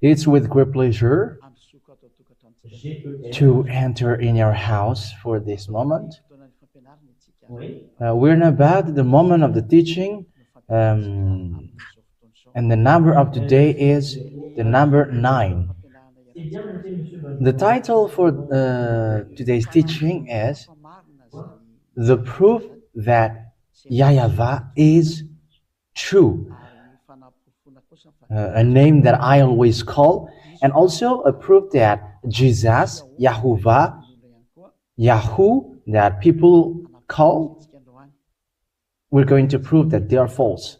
It's with great pleasure to enter in your house for this moment. We're now about the moment of the teaching, um, and the number of today is the number 9. The title for today's teaching is The Proof That YAHVAH is True, a name that I always call, and also a proof that Jesus, YAHVAH, Yahu, that people call, we're going to prove that they are false.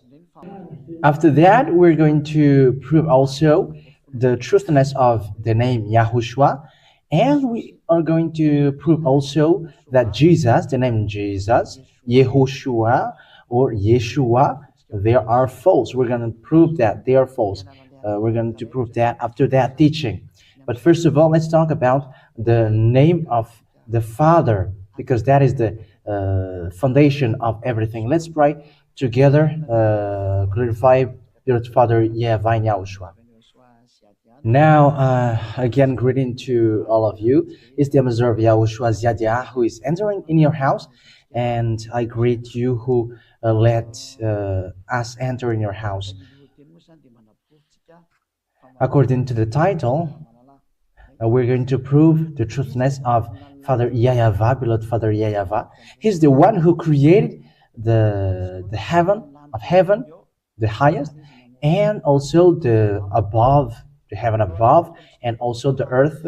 After that, we're going to prove also the truthfulness of the name YAHOSHUAH, and we are going to prove also that Jesus, the name Jesus, YAHOSHUAH or Yeshua, they are false. We're going to prove that they are false. We're going to prove that after that teaching. But first of all, let's talk about the name of the Father, because that is the foundation of everything. Let's pray together, glorify your Father, YAHVAH and YAHOSHUAH. Now, again, greeting to all of you. It's the ambassador of YAHOSHUAH Yadia who is entering in your house, and I greet you who let us enter in your house. According to the title, we're going to prove the truthness of Father YAHVAH, beloved Father YAHVAH. He's the one who created the heaven, the highest, and also the above, the heaven above, and also the earth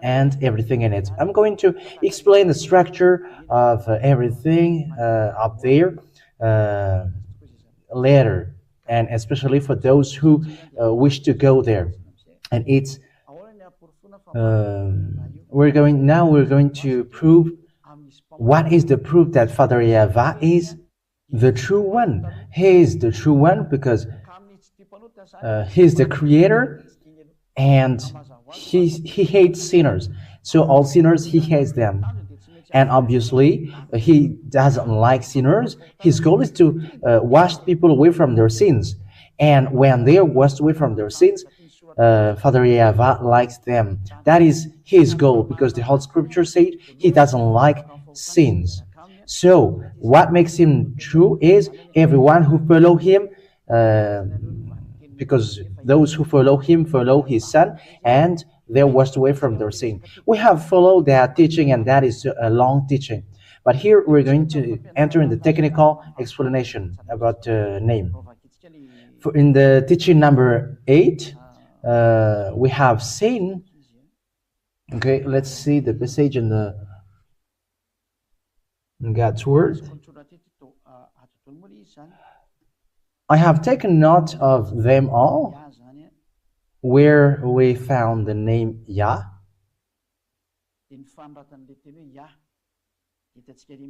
and everything in it. I'm going to explain the structure of everything up there later, and especially for those who wish to go there. And it's we're going to prove what is the proof that Father YAHVAH is the true one. He is the true one because he's the creator, and he hates sinners. So all sinners, he hates them. And obviously, he doesn't like sinners. His goal is to wash people away from their sins. And when they are washed away from their sins, Father YAHVAH likes them. That is his goal, because the whole scripture said he doesn't like sins. So what makes him true is everyone who follow him, because those who follow him follow his son, and they're washed away from their sin. We have followed that teaching, and that is a long teaching. But here we're going to enter in the technical explanation about the name. In the teaching number 8, we have seen, okay, let's see the passage in the God's word. I have taken note of them all, where we found the name Yah,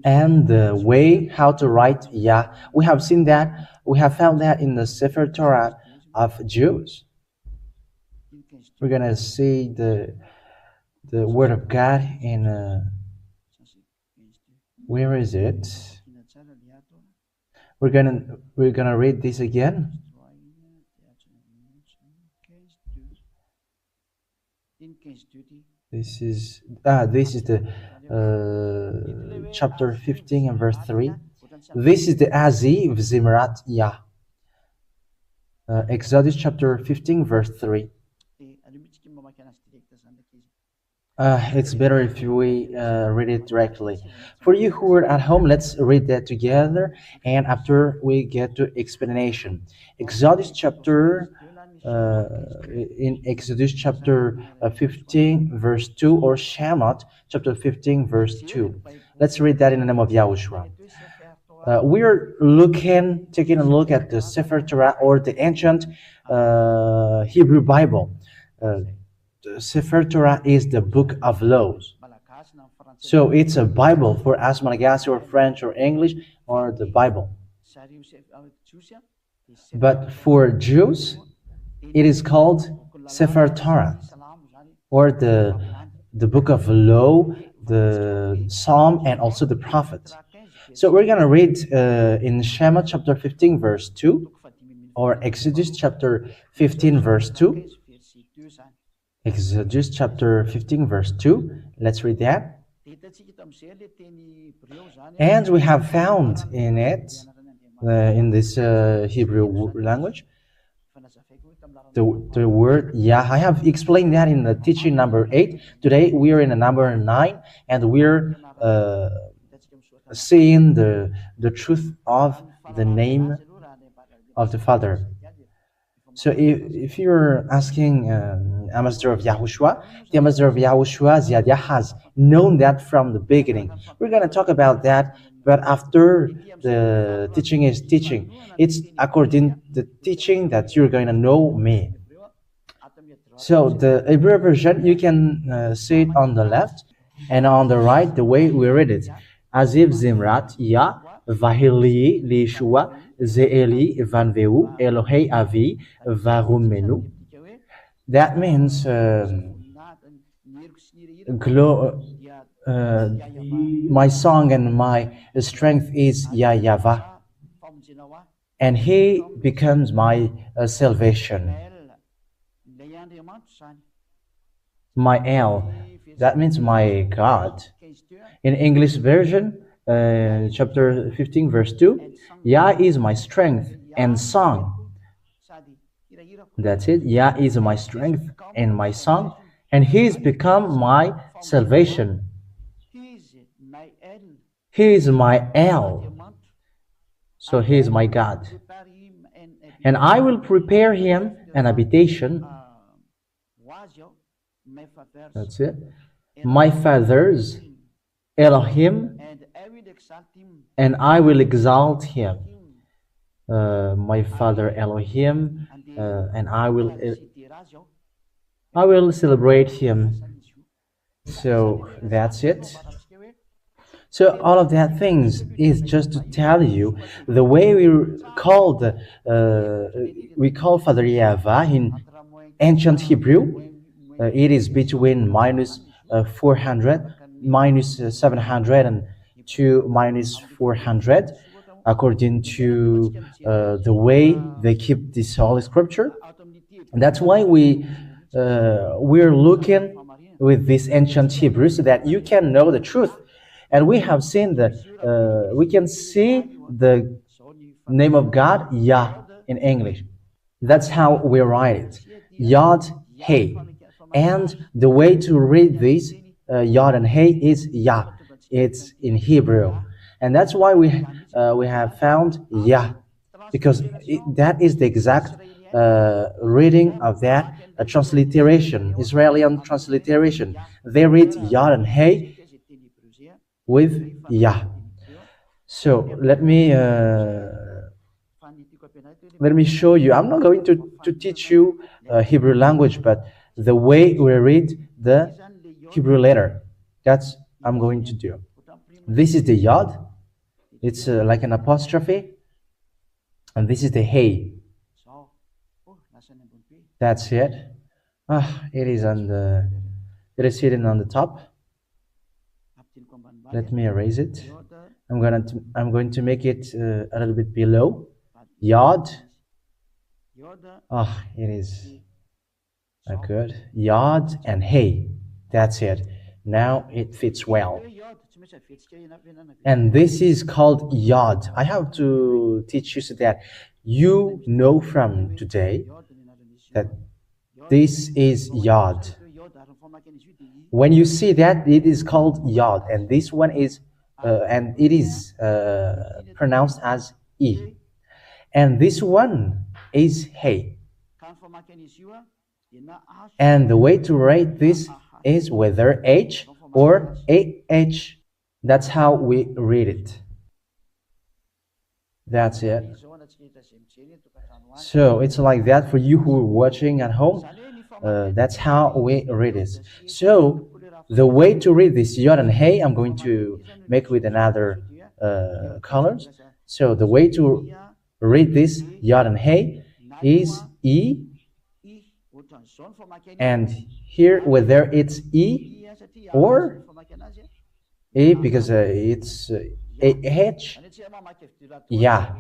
and the way how to write Yah. We have seen that, we have found that in the Sefer Torah of Jews. We're gonna see the word of God in where is it? We're gonna read this again. This is the chapter 15 and verse 3. This is the Azi V'Zimrat Yah. Exodus chapter 15 verse 3. It's better if we read it directly. For you who are at home, let's read that together, and after we get to explanation. Exodus chapter in Exodus chapter 15 verse 2, or Shemot chapter 15 verse 2. Let's read that in the name of YAHOSHUAH. We're taking a look at the Sefer Torah, or the ancient Hebrew Bible. The Sefer Torah is the book of laws. So it's a Bible for us Malagasy or French or English, or the Bible. But for Jews, it is called Sefer Torah, or the book of law, the Psalm, and also the prophet. So we're going to read in Shemot chapter 15 verse 2. or Exodus chapter 15 verse 2. Exodus chapter 15 verse 2. Let's read that. And we have found in it, in this Hebrew language, the word Yah. I have explained that in the teaching number 8. Today we are in the number 9, and we're seeing the truth of the name of the Father. So if you're asking Ambassador of YAHOSHUAH, the Ambassador of YAHOSHUAH, YAHVAH, has known that from the beginning. We're going to talk about that, but after the teaching is teaching. It's according to the teaching that you're going to know me. So the Hebrew version, you can see it on the left, and on the right, the way we read it. Aziv Zimrat, Ya, Vahili, Lishua, Zeeli, Vanveu, Elohei Avi, Varumenu. That means my song and my strength is YAHVAH, and He becomes my salvation. My El, that means my God. In English version, chapter 15 verse 2, Yah is my strength and song. That's it. Yah is my strength and my song, and He's become my salvation. He is my El, so He is my God. And I will prepare Him an habitation. That's it. My fathers, Elohim, and I will exalt Him. My father Elohim, and I will celebrate Him. So that's it. So all of that things is just to tell you the way we call Father YAHVAH in ancient Hebrew. It is between minus 400, minus 700, and to minus 400, according to the way they keep this Holy Scripture. And that's why we're looking with this ancient Hebrew, so that you can know the truth. And we have seen we can see the name of God, Yah, in English. That's how we write it, Yod Hey. And the way to read this Yod and Hey is Yah. It's in Hebrew, and that's why we have found Yah, because that is the exact reading of that transliteration, Israeli transliteration. They read Yod and Hey with Yah. So let me show you. I'm not going to teach you Hebrew language, but the way we read the Hebrew letter, that's I'm going to do. This is the Yod. It's like an apostrophe, and this is the Hey. That's it. It is hidden on the top. Let me erase it. I'm going to make it a little bit below. Yod. It is good. Yod and Hey. That's it. Now it fits well. And this is called Yod. I have to teach you so that you know from today that this is Yod. When you see that, it is called Yod, and this one is, and it is pronounced as E. And this one is Hey. And the way to write this is whether H or AH. That's how we read it. That's it. So it's like that for you who are watching at home. That's how we read it. So the way to read this Yod and Hey, I'm going to make with another colors. So the way to read this Yod and Hey is E, and here whether it's E or A, because it's H, Yah.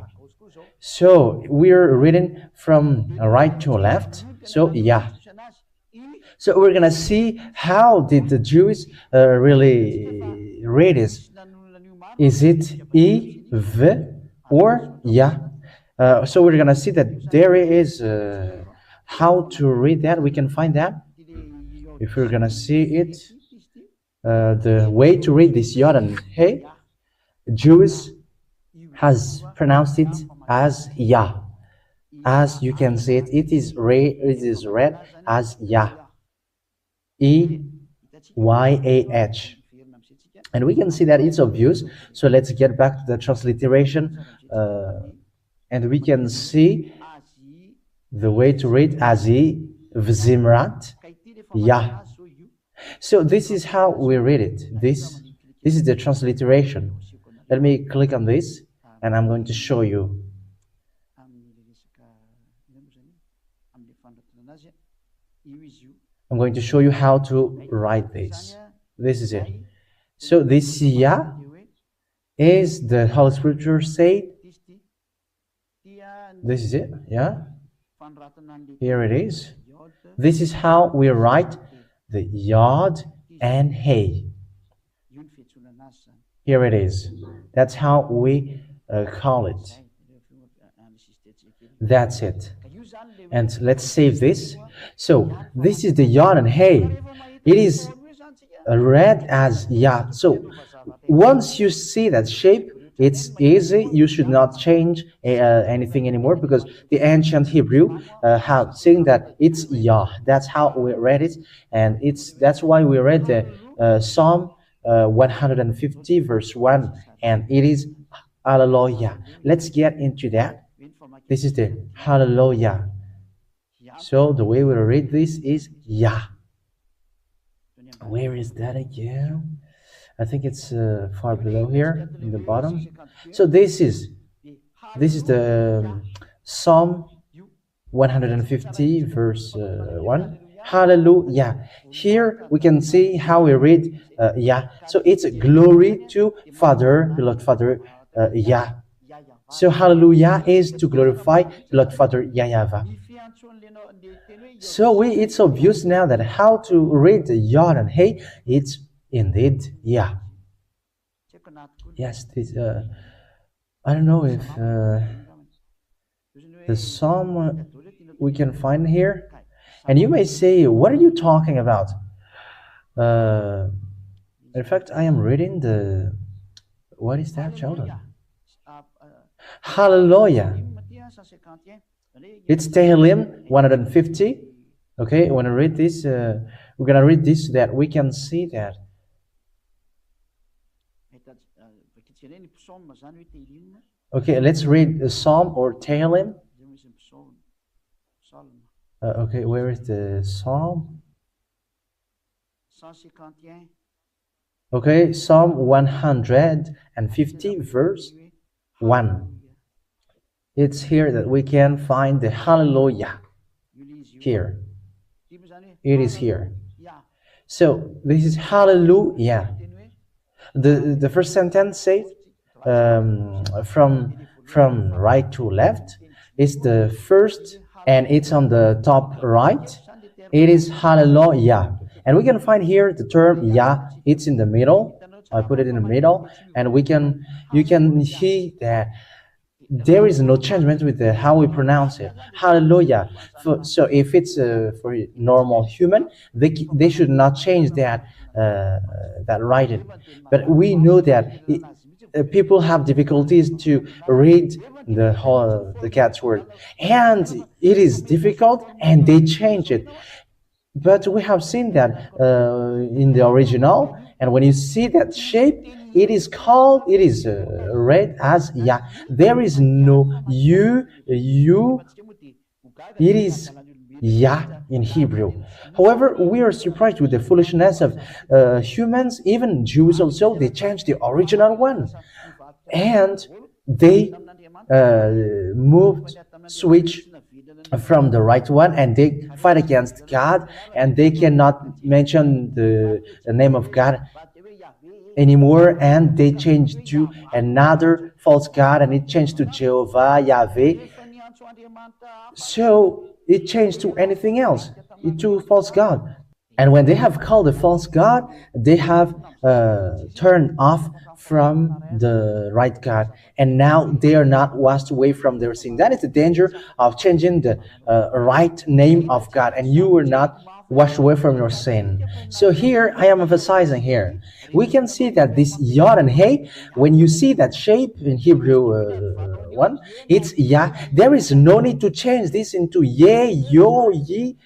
So we're reading from right to left. So Yah. So we're gonna see how did the Jews really read this. Is it E, V, or Yah? So we're gonna see that there is how to read that. We can find that if we're gonna see it. The way to read this Yod and Hey, Jews has pronounced it as Yah. As you can see it, it is read as Yah. E-Y-A-H. And we can see that it's obvious. So let's get back to the transliteration. And we can see the way to read Azi, Vzimrat, Yah. So this is how we read it. This is the transliteration. Let me click on this and I'm going to show you. I'm going to show you how to write this. This is it. So this Yah is the Holy Scripture say. This is it, yeah. Here it is. This is how we write the Yod and Hey. Here it is. That's how we call it. That's it. And let's save this. So this is the Yod and Hey. It is read as Yah. So once you see that shape, it's easy. You should not change anything anymore because the ancient Hebrew have saying that it's Yah. That's how we read it, and that's why we read the Psalm 150 verse 1, and it is Hallelujah. Let's get into that. This is the Hallelujah. So the way we read this is Yah. Where is that again? I think it's far below here in the bottom. So this is the Psalm 150 verse 1. Hallelujah. Here we can see how we read Yah. So it's glory to Father, beloved Father Yah. So hallelujah is to glorify beloved Father YAHVAH. So it's obvious now that how to read the Yod and Hey, it's indeed Yah. Yes, this I don't know if the psalm we can find here. And you may say, what are you talking about? In fact, I am reading the, what is that, children? Hallelujah. It's Tehillim 150. Okay, when I read this, we're gonna read this so that we can see that. Okay, let's read the Psalm or Tehillim. Okay, where is the Psalm? Okay, Psalm 150 verse 1. It's here that we can find the Hallelujah. Here. It is here. So this is Hallelujah. The first sentence says from right to left is the first, and it's on the top right. It is Hallelujah. And we can find here the term Yah. It's in the middle. I put it in the middle, and you can see that there is no changement with how we pronounce it. Hallelujah. So if it's for a normal human, they should not change that writing. But we know that people have difficulties to read the cat's word, and it is difficult, and they change it. But we have seen that in the original, and when you see that shape, it is read as Yah. There is no you. It is Yah in Hebrew. However, we are surprised with the foolishness of humans, even Jews also. They changed the original one, and they switch from the right one, and they fight against God, and they cannot mention the name of God. anymore, and they changed to another false god, and it changed to Jehovah, Yahweh. So it changed to anything else, to false god. And when they have called a false god, they have turned off from the right God, and now they are not washed away from their sin. That is the danger of changing the right name of God, and you were not washed away from your sin. So here I am emphasizing here, we can see that this yod and hey, when you see that shape in Hebrew 1, it's Yah. There is no need to change this into ye, yo, ye.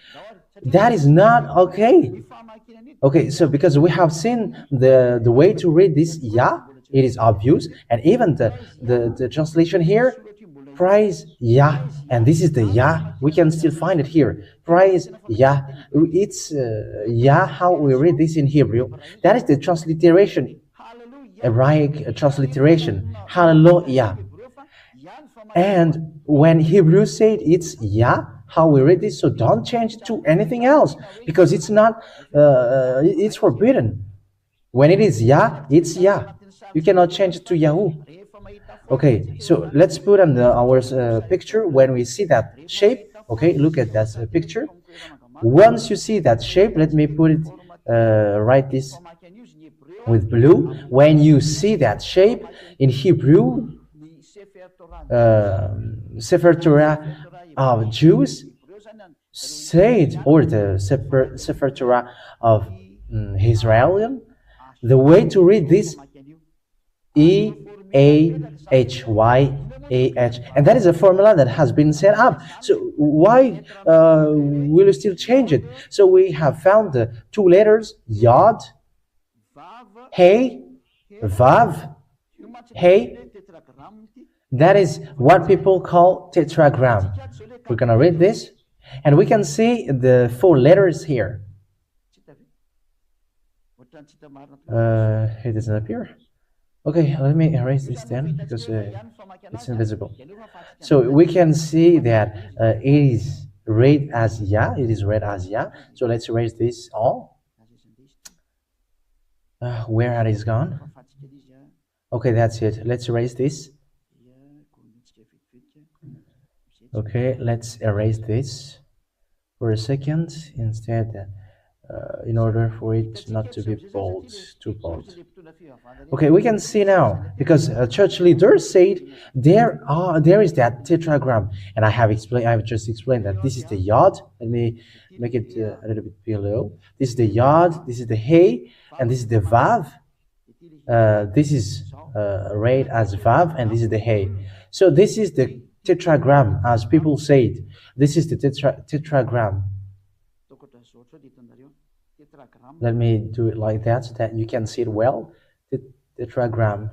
That is not okay. Okay, so because we have seen the way to read this Yah, it is obvious, and even the translation here, praise Yah, and this is the Yah. We can still find it here. Praise Yah. It's Yah how we read this in Hebrew. That is the transliteration, Hebraic transliteration. Hallelujah. And when Hebrews said it's Yah, how we read this, so don't change it to anything else, because it's not, it's forbidden. When it is Yah, it's Yah. You cannot change it to Yahoo. Okay, so let's put on our picture when we see that shape. Okay, look at that picture. Once you see that shape, let me put it, write this with blue. When you see that shape in Hebrew, Sefer Torah of Jews said, or the Sefer Torah of Israel, the way to read this, E-A-H-Y-A-H, and that is a formula that has been set up. So why will you still change it? So we have found the two letters, Yod, Hey, Vav, Hey. That is what people call tetragram. We're gonna read this, and we can see the four letters here. It doesn't appear. Okay, let me erase this then, because it's invisible. So we can see that it is read as Yah. It is read as Yah. So let's erase this all. Where it is gone? Okay, that's it. Let's erase this. Okay, let's erase this for a second instead, in order for it not to be bold, too bold. Okay, we can see now, because church leaders said there is that tetragram, and I have just explained that this is the Yod. Let me make it a little bit below. This is the Yod, this is the Hey, and this is the Vav. This is read as Vav, and this is the Hey. So this is the tetragram, as people say it. This is the tetragram. Let me do it like that so that you can see it well. The tetragram.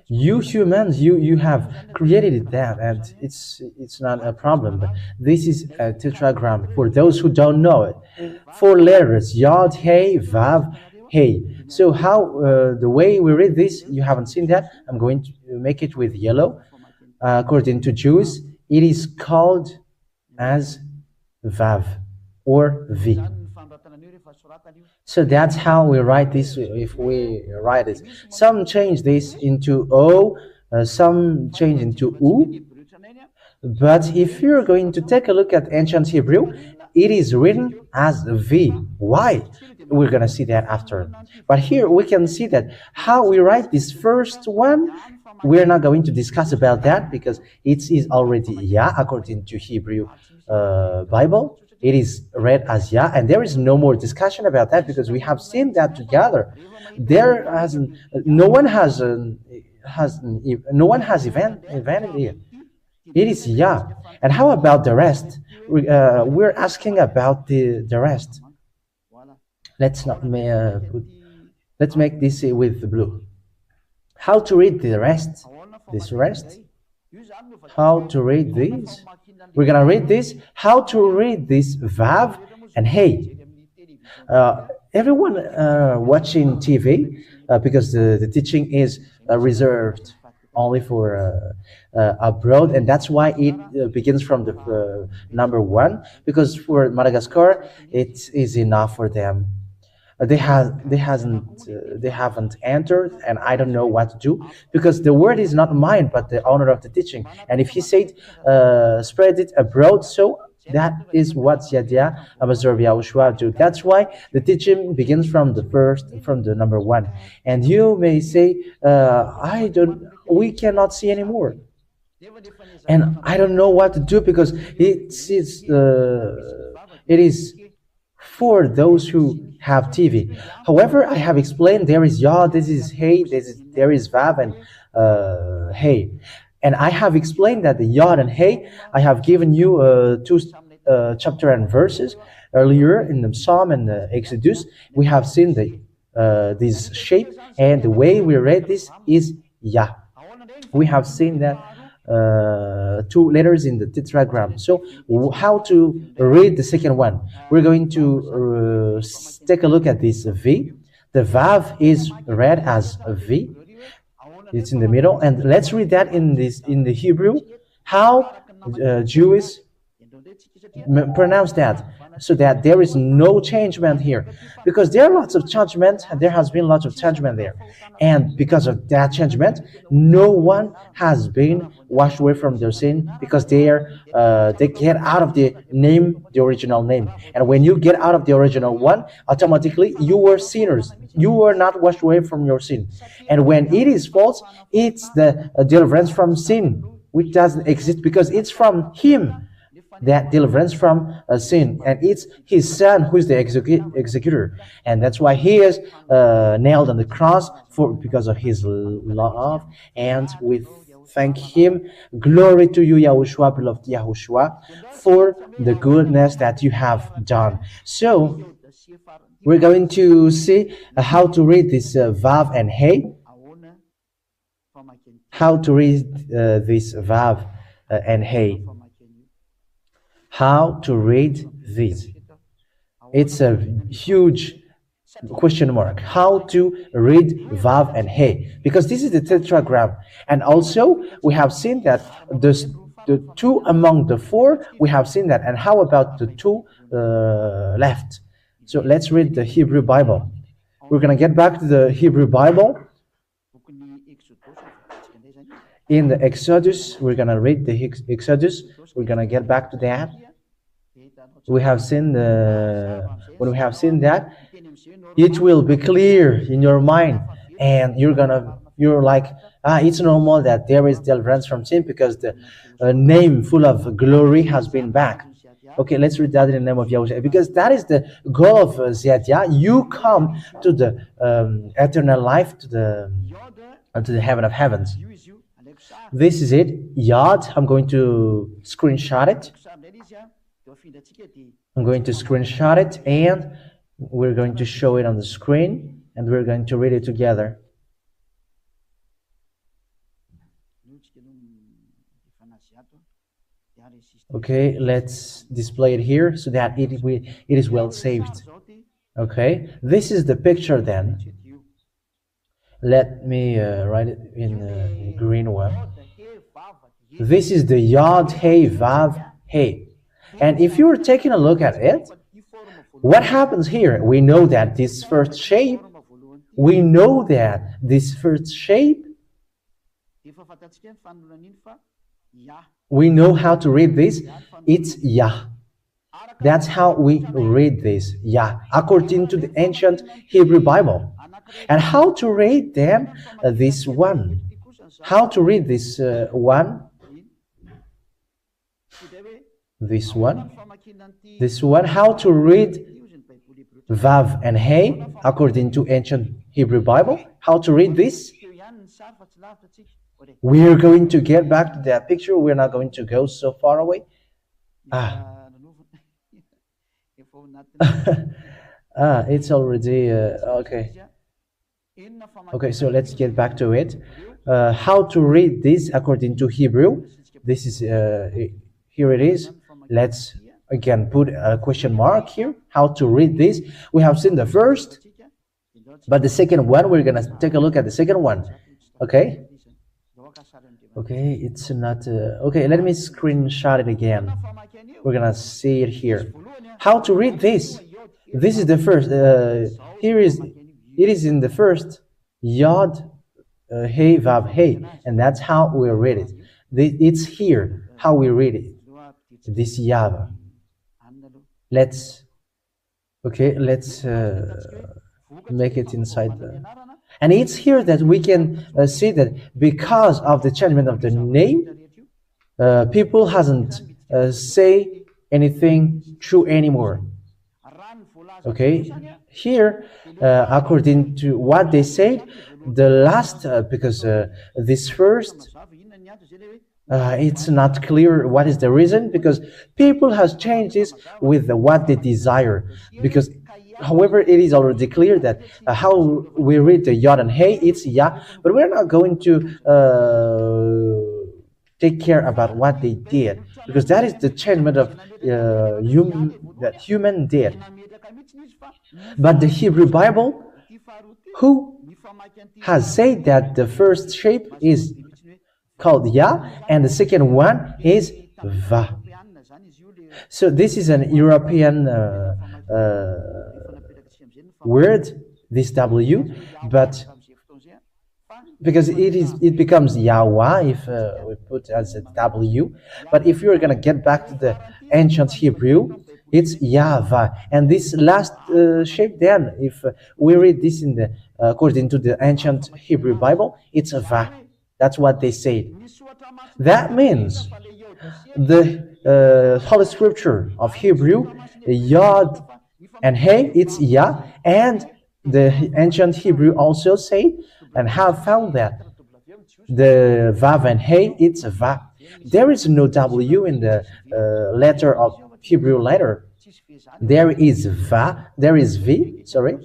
You humans, you have created that, and it's not a problem. But this is a tetragram for those who don't know it. 4 letters: Yod, Hey, Vav, Hey. So how the way we read this, you haven't seen that. I'm going to make it with yellow. According to Jews, it is called as Vav or V. So that's how we write this. If we write this, some change this into O, some change into U. But if you're going to take a look at ancient Hebrew, it is written as V. Why? We're going to see that after. But here we can see that how we write this first one. We're not going to discuss about that, because it is already Yah according to Hebrew Bible. It is read as Yah, and there is no more discussion about that, because we have seen that together. No one has invented it. It is Yah. And how about the rest? We're asking about the rest. Let's make this with the blue. How to read the rest? This rest? How to read this? We're gonna read this. How to read this Vav and Hey. Everyone watching TV, because the teaching is reserved only for abroad, and that's why it begins from the number one, because for Madagascar it is enough for them. They haven't entered, and I don't know what to do, because the word is not mine but the owner of the teaching, and if he said spread it abroad, so that is what Yadia Abazor Yahushua do. That's why the teaching begins from the first, from the number one. And you may say, I don't, we cannot see anymore, and I don't know what to do, because it is for those who have TV. However, I have explained there is Yah, this is Hey, there is Vav and Hey. And I have explained that the Yod and Hey, I have given you two chapter and verses earlier in the Psalm and the Exodus. We have seen this shape, and the way we read this is Yah. We have seen that two letters in the tetragram. So how to read the second one? We're going to take a look at this V. The Vav is read as a V. It's in the middle, and let's read that in the Hebrew, how Jews pronounce that, so that there is no changement here, because there are lots of changement, and there has been lots of changement there, and because of that changement, no one has been washed away from their sin, because they get out of the name, the original name, and when you get out of the original one, automatically you were sinners. You were not washed away from your sin, and when it is false, it's the deliverance from sin, which doesn't exist, because it's from Him, that deliverance from sin, and it's His Son who is the executor, and that's why He is nailed on the cross because of His love, and we thank Him. Glory to you, Yahushua, beloved Yahushua, for the goodness that you have done. So we're going to see how to read this Vav and Hey. How to read this Vav and Hey. How to read this? It's a huge question mark. How to read Vav and Hey? Because this is the tetragram, and also we have seen that the two among the four, we have seen that. And how about the two left? So let's read the Hebrew Bible. We're gonna get back to the Hebrew Bible. In the Exodus, we're gonna read the Exodus. We're gonna get back to that. We have seen when we have seen that, it will be clear in your mind, and you're like, it's normal that there is deliverance from sin, because the name full of glory has been back. Okay, let's read that in the name of YAHOSHUAH, because that is the goal of Ziyadia. You come to the eternal life, to the heaven of heavens. This is it, Yod. I'm going to screenshot it. I'm going to screenshot it, and we're going to show it on the screen, and we're going to read it together. Okay, let's display it here so that it is well saved. Okay, this is the picture then. Let me write it in green one. This is the Yod, Hey, Vav, Hey. And if you're taking a look at it, what happens here? We know that this first shape, we know how to read this. It's Yah. That's how we read this, Yah, according to the ancient Hebrew Bible. And how to read then this one? How to read this one? This one, how to read Vav and Hey according to ancient Hebrew Bible? How to read this? We're going to get back to that picture. We're not going to go so far away. It's already okay. Okay, so let's get back to it. How to read this according to Hebrew? This is here it is. Let's again put a question mark here. How to read this? We have seen the first, but the second one, we're gonna take a look at the second one. Okay, Okay, it's not. Okay, let me screenshot it again. We're gonna see it here. How to read this? This is the first. Here is it is in the first yod hey vav hey, and that's how we read it. It's here how we read it. This yava. Let's let's make it inside the. And it's here that we can see that because of the changement of the name, people hasn't say anything true anymore. Okay, here, according to what they said, the last because this first it's not clear what is the reason, because people has changed this with what they desire. Because however, it is already clear that how we read the yod and hey, it's yeah, but we're not going to take care about what they did, because that is the changement of human did. But the Hebrew Bible, who has said that the first shape is called Ya, and the second one is Va. So this is an European word, this W, but because it becomes YAHVAH if we put as a W. But if you're gonna get back to the ancient Hebrew, it's YAHVAH, and this last shape. Then, if we read this in the according to the ancient Hebrew Bible, it's a Va. That's what they say. That means the Holy Scripture of Hebrew, Yod and Hey, it's Yah, and the ancient Hebrew also say and have found that the Vav and Hey, it's Va. There is no W in the letter of Hebrew letter. There is Va, there is V, sorry,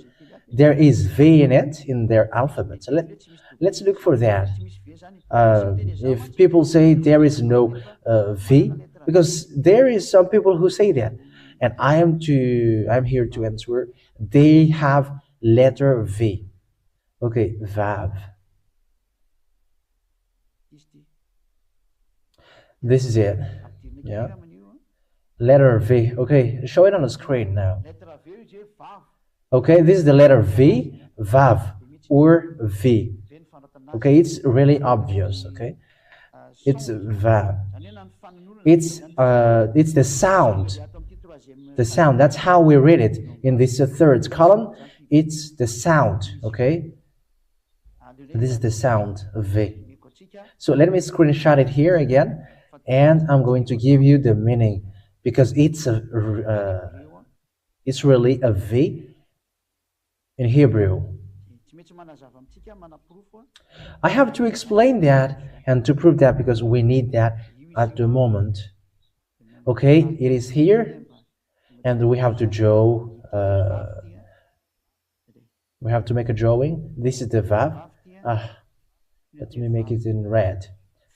there is V in it in their alphabet. So let's look for that. If people say there is no V, because there is some people who say that, and I'm here to answer. They have letter V. Okay, Vav. This is it. Yeah. Letter V. Okay, show it on the screen now. Okay, this is the letter V, Vav, or V. Okay, it's really obvious. Okay, it's Vav. It's the sound. The sound. That's how we read it in this third column. It's the sound. Okay, this is the sound V. So let me screenshot it here again, and I'm going to give you the meaning, because it's really a V in Hebrew. I have to explain that and to prove that, because we need that at the moment. Okay, it is here, and we have to draw. We have to make a drawing. This is the Vav. Let me make it in red.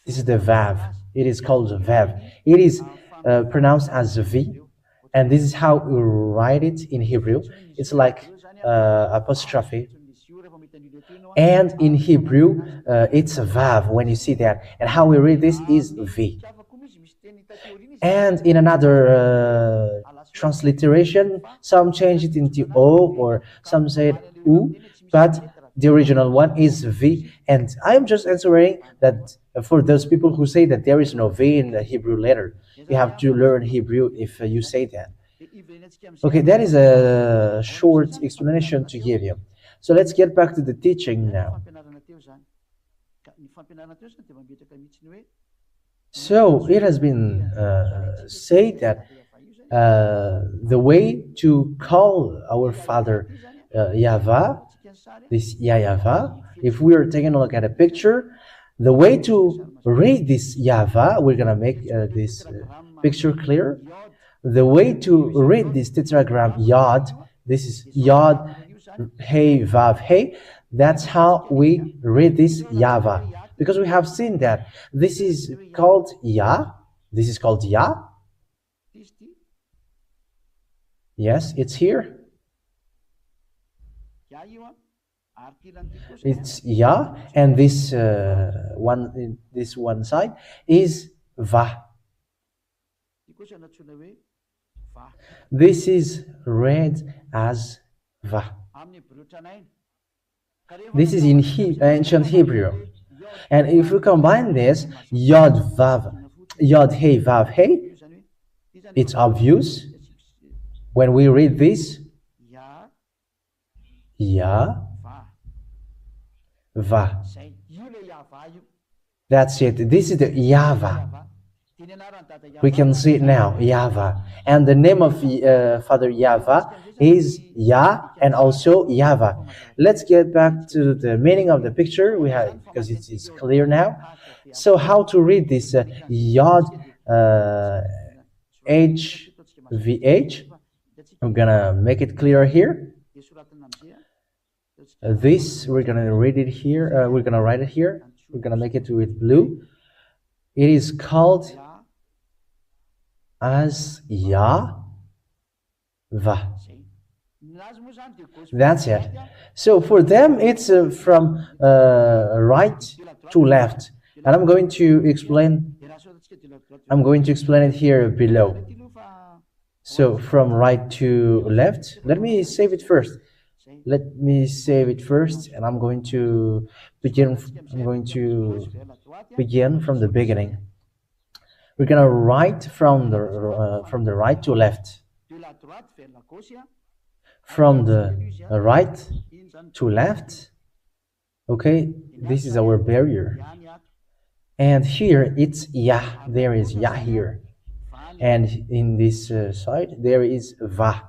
This is the Vav. It is called Vav. It is pronounced as V, and this is how we write it in Hebrew. It's like apostrophe. And in Hebrew, it's Vav when you see that. And how we read this is V. And in another transliteration, some change it into O, or some say U, but the original one is V. And I am just answering that for those people who say that there is no V in the Hebrew letter. You have to learn Hebrew if you say that. Okay, that is a short explanation to give you. So let's get back to the teaching now. So it has been said that the way to call our Father YAHVAH, this YAHVAH, if we are taking a look at a picture, the way to read this YAHVAH, we're going to make this picture clear. The way to read this tetragram Yod, this is Yod, Hey, Vav, Hey, that's how we read this YAHVAH. Because we have seen that this is called Yah, this is called Yah. Yes, it's here. It's Yah, and this one side is Vah. This is read as Vah. This is in ancient Hebrew. And if we combine this, Yod Vav, Yod Hey Vav Hey, it's obvious when we read this, Yah Va. That's it. This is the YAHVAH. We can see it now, YAHVAH. And the name of Father YAHVAH is Yah and also YAHVAH. Let's get back to the meaning of the picture we have, because it is clear now. So how to read this Yod HVH? I'm gonna make it clear here. This we're gonna read it here. We're gonna write it here. We're gonna make it with blue. It is called as YAHVAH. That's it. So for them, it's from right to left, and I'm going to explain it here below. So from right to left. Let me save it first. And I'm going to begin from the beginning. We're gonna write from the right to left. From the right to left. Okay, this is our barrier. And here it's Yah. There is Yah here. And in this side there is Vah.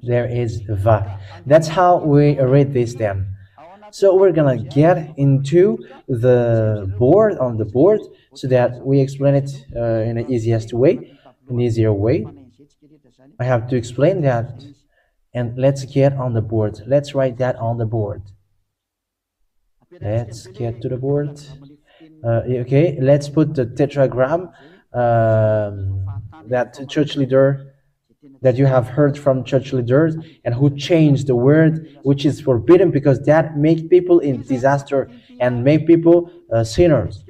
There is Vah. That's how we read this then. So we're gonna get into the board so that we explain it in an easier way. I have to explain that, and let's get on the board. Let's write that on the board. Let's get to the board. Okay, let's put the tetragram that church leader that you have heard from church leaders, and who changed the word which is forbidden, because that make people in disaster and make people sinners.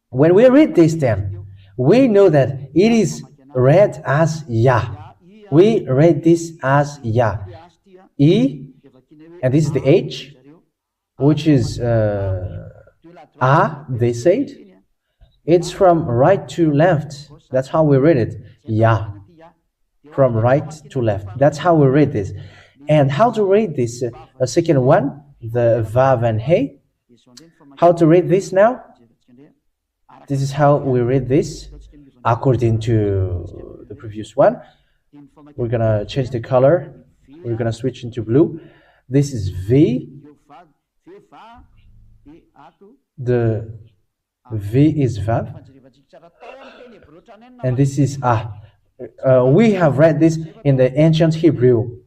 When we read this then, we know that it is read as Yah. We read this as Yah. E, and this is the H, which is they said. It's from right to left. That's how we read it. Yah. From right to left. That's how we read this. And how to read this second one, the Vav and Hey. How to read this now? This is how we read this according to the previous one. We're gonna change the color. We're gonna switch into blue. This is V. The V is Vav. And this is Ah. We have read this in the ancient Hebrew.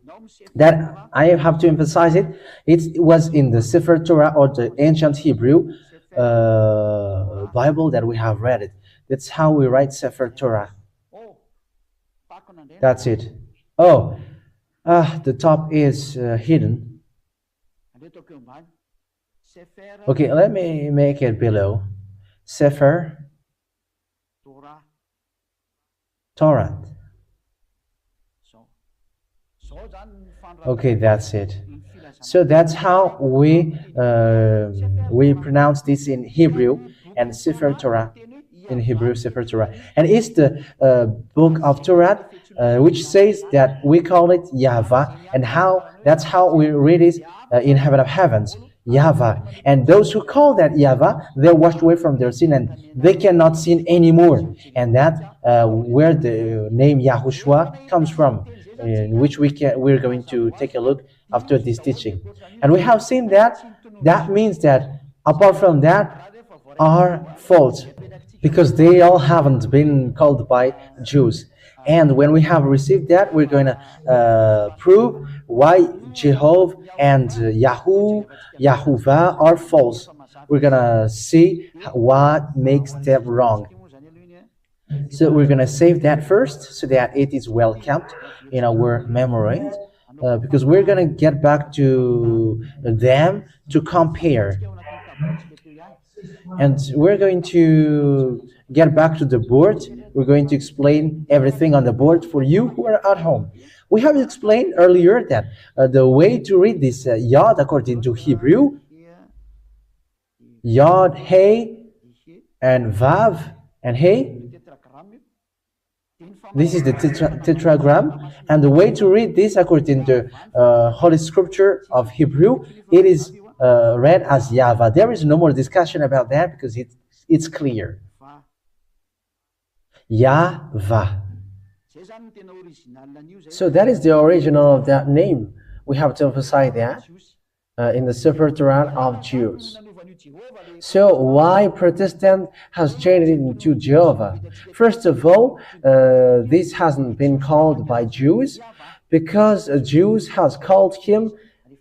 That I have to emphasize it. It was in the Sefer Torah, or the ancient Hebrew Bible, that we have read it. That's how we write Sefer Torah. That's it. Oh, the top is hidden. Okay, let me make it below. Sefer Torah. Okay, that's it. So that's how we pronounce this in Hebrew, and Sefer Torah in Hebrew, Sefer Torah. And it's the book of Torah, which says that we call it YAHVAH, and that's how we read it in heaven of heavens. YAHVAH. And those who call that YAHVAH, they're washed away from their sin, and they cannot sin anymore. And that where the name YAHOSHUAH comes from, in which we're going to take a look after this teaching. And we have seen that means that apart from that are false, because they all haven't been called by Jews. And when we have received that, we're going to prove why Jehovah and YAHVAH are false. We're going to see what makes them wrong. So we're going to save that first, so that it is well kept in our memory. because we're going to get back to them to compare. And we're going to get back to the board. We're going to explain everything on the board for you who are at home. We have explained earlier that the way to read this Yod according to Hebrew, Yod, Hey, and Vav, and Hey. This is the tetragram, and the way to read this according to Holy Scripture of Hebrew, it is read as YAHVAH. There is no more discussion about that because it's clear. YAHVAH. So that is the original of that name. We have to emphasize that in the Sefer Torah of Jews. So why Protestant has changed it into Jehovah? First of all, this hasn't been called by Jews because Jews have called him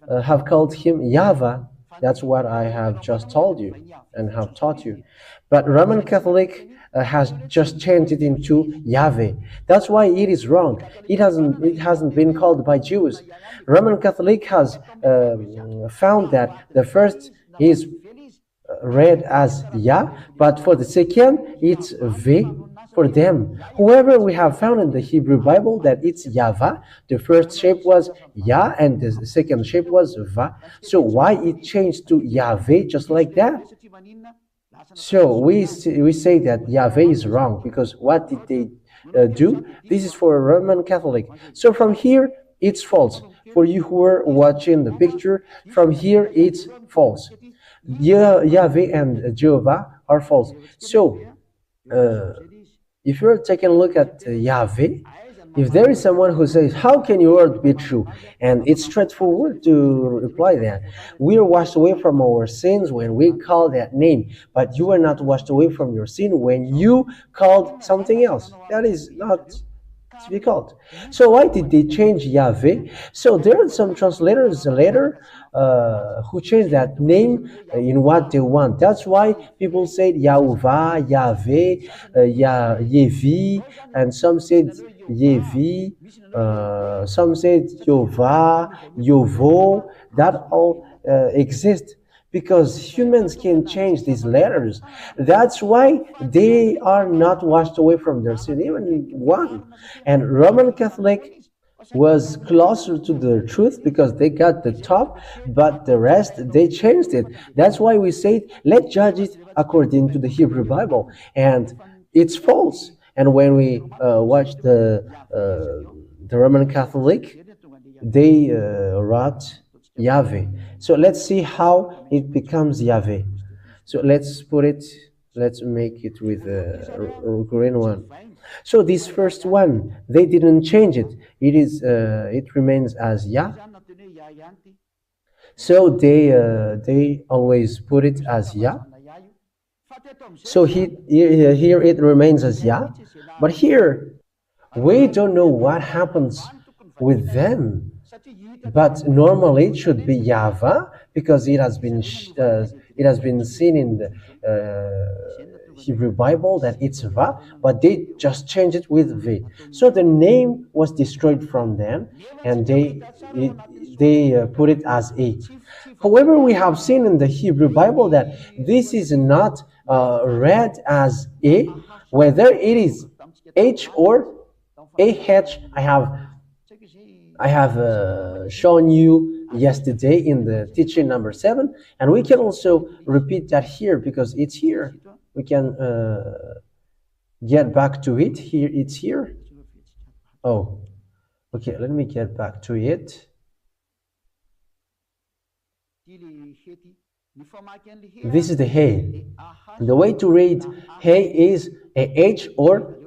YAHVAH. That's what I have just told you and have taught you. But Roman Catholic has just changed it into Yahweh. That's why it is wrong. It hasn't been called by Jews. Roman Catholic has found that the first is read as Yah, but for the second it's V for them. However, we have found in the Hebrew Bible that it's YAHVAH. The first shape was Yah and the second shape was Va. So why it changed to Yahweh just like that? So we say that Yahweh is wrong because what did they do? This is for a Roman Catholic. So from here it's false. For you who are watching the picture, from here it's false. Yahweh and Jehovah are false. So if you're taking a look at Yahweh, if there is someone who says, how can your word be true? And it's straightforward to reply that. We are washed away from our sins when we call that name, but you are not washed away from your sin when you called something else. That is not to be called. So why did they change Yahweh? So there are some translators later who changed that name in what they want. That's why people said YAHVAH, Yahweh, Yevi, and some said Yevi, some said Yovah, Yovo. That all exists because humans can change these letters. That's why they are not washed away from their sin, even one. And Roman Catholic was closer to the truth because they got the top, but the rest they changed it. That's why we say, let's judge it according to the Hebrew Bible, and it's false. And when we watch the Roman Catholic, they wrote Yahweh. So let's see how it becomes Yahweh. So let's make it with a green one. So this first one, they didn't change it. It remains as Yah. So they always put it as Yah. So here it remains as Yah. But here, we don't know what happens with them. But normally it should be YAHVAH because it has been seen in the Hebrew Bible that it's Va, but they just changed it with V. So the name was destroyed from them, and they put it as A. However, we have seen in the Hebrew Bible that this is not read as A, whether it is H or AH. I have shown you yesterday in the teaching number 7, and we can also repeat that here because it's here. We can get back to it. Here, it's here. Oh, okay, let me get back to it. This is the Hey. The way to read Hey is a H or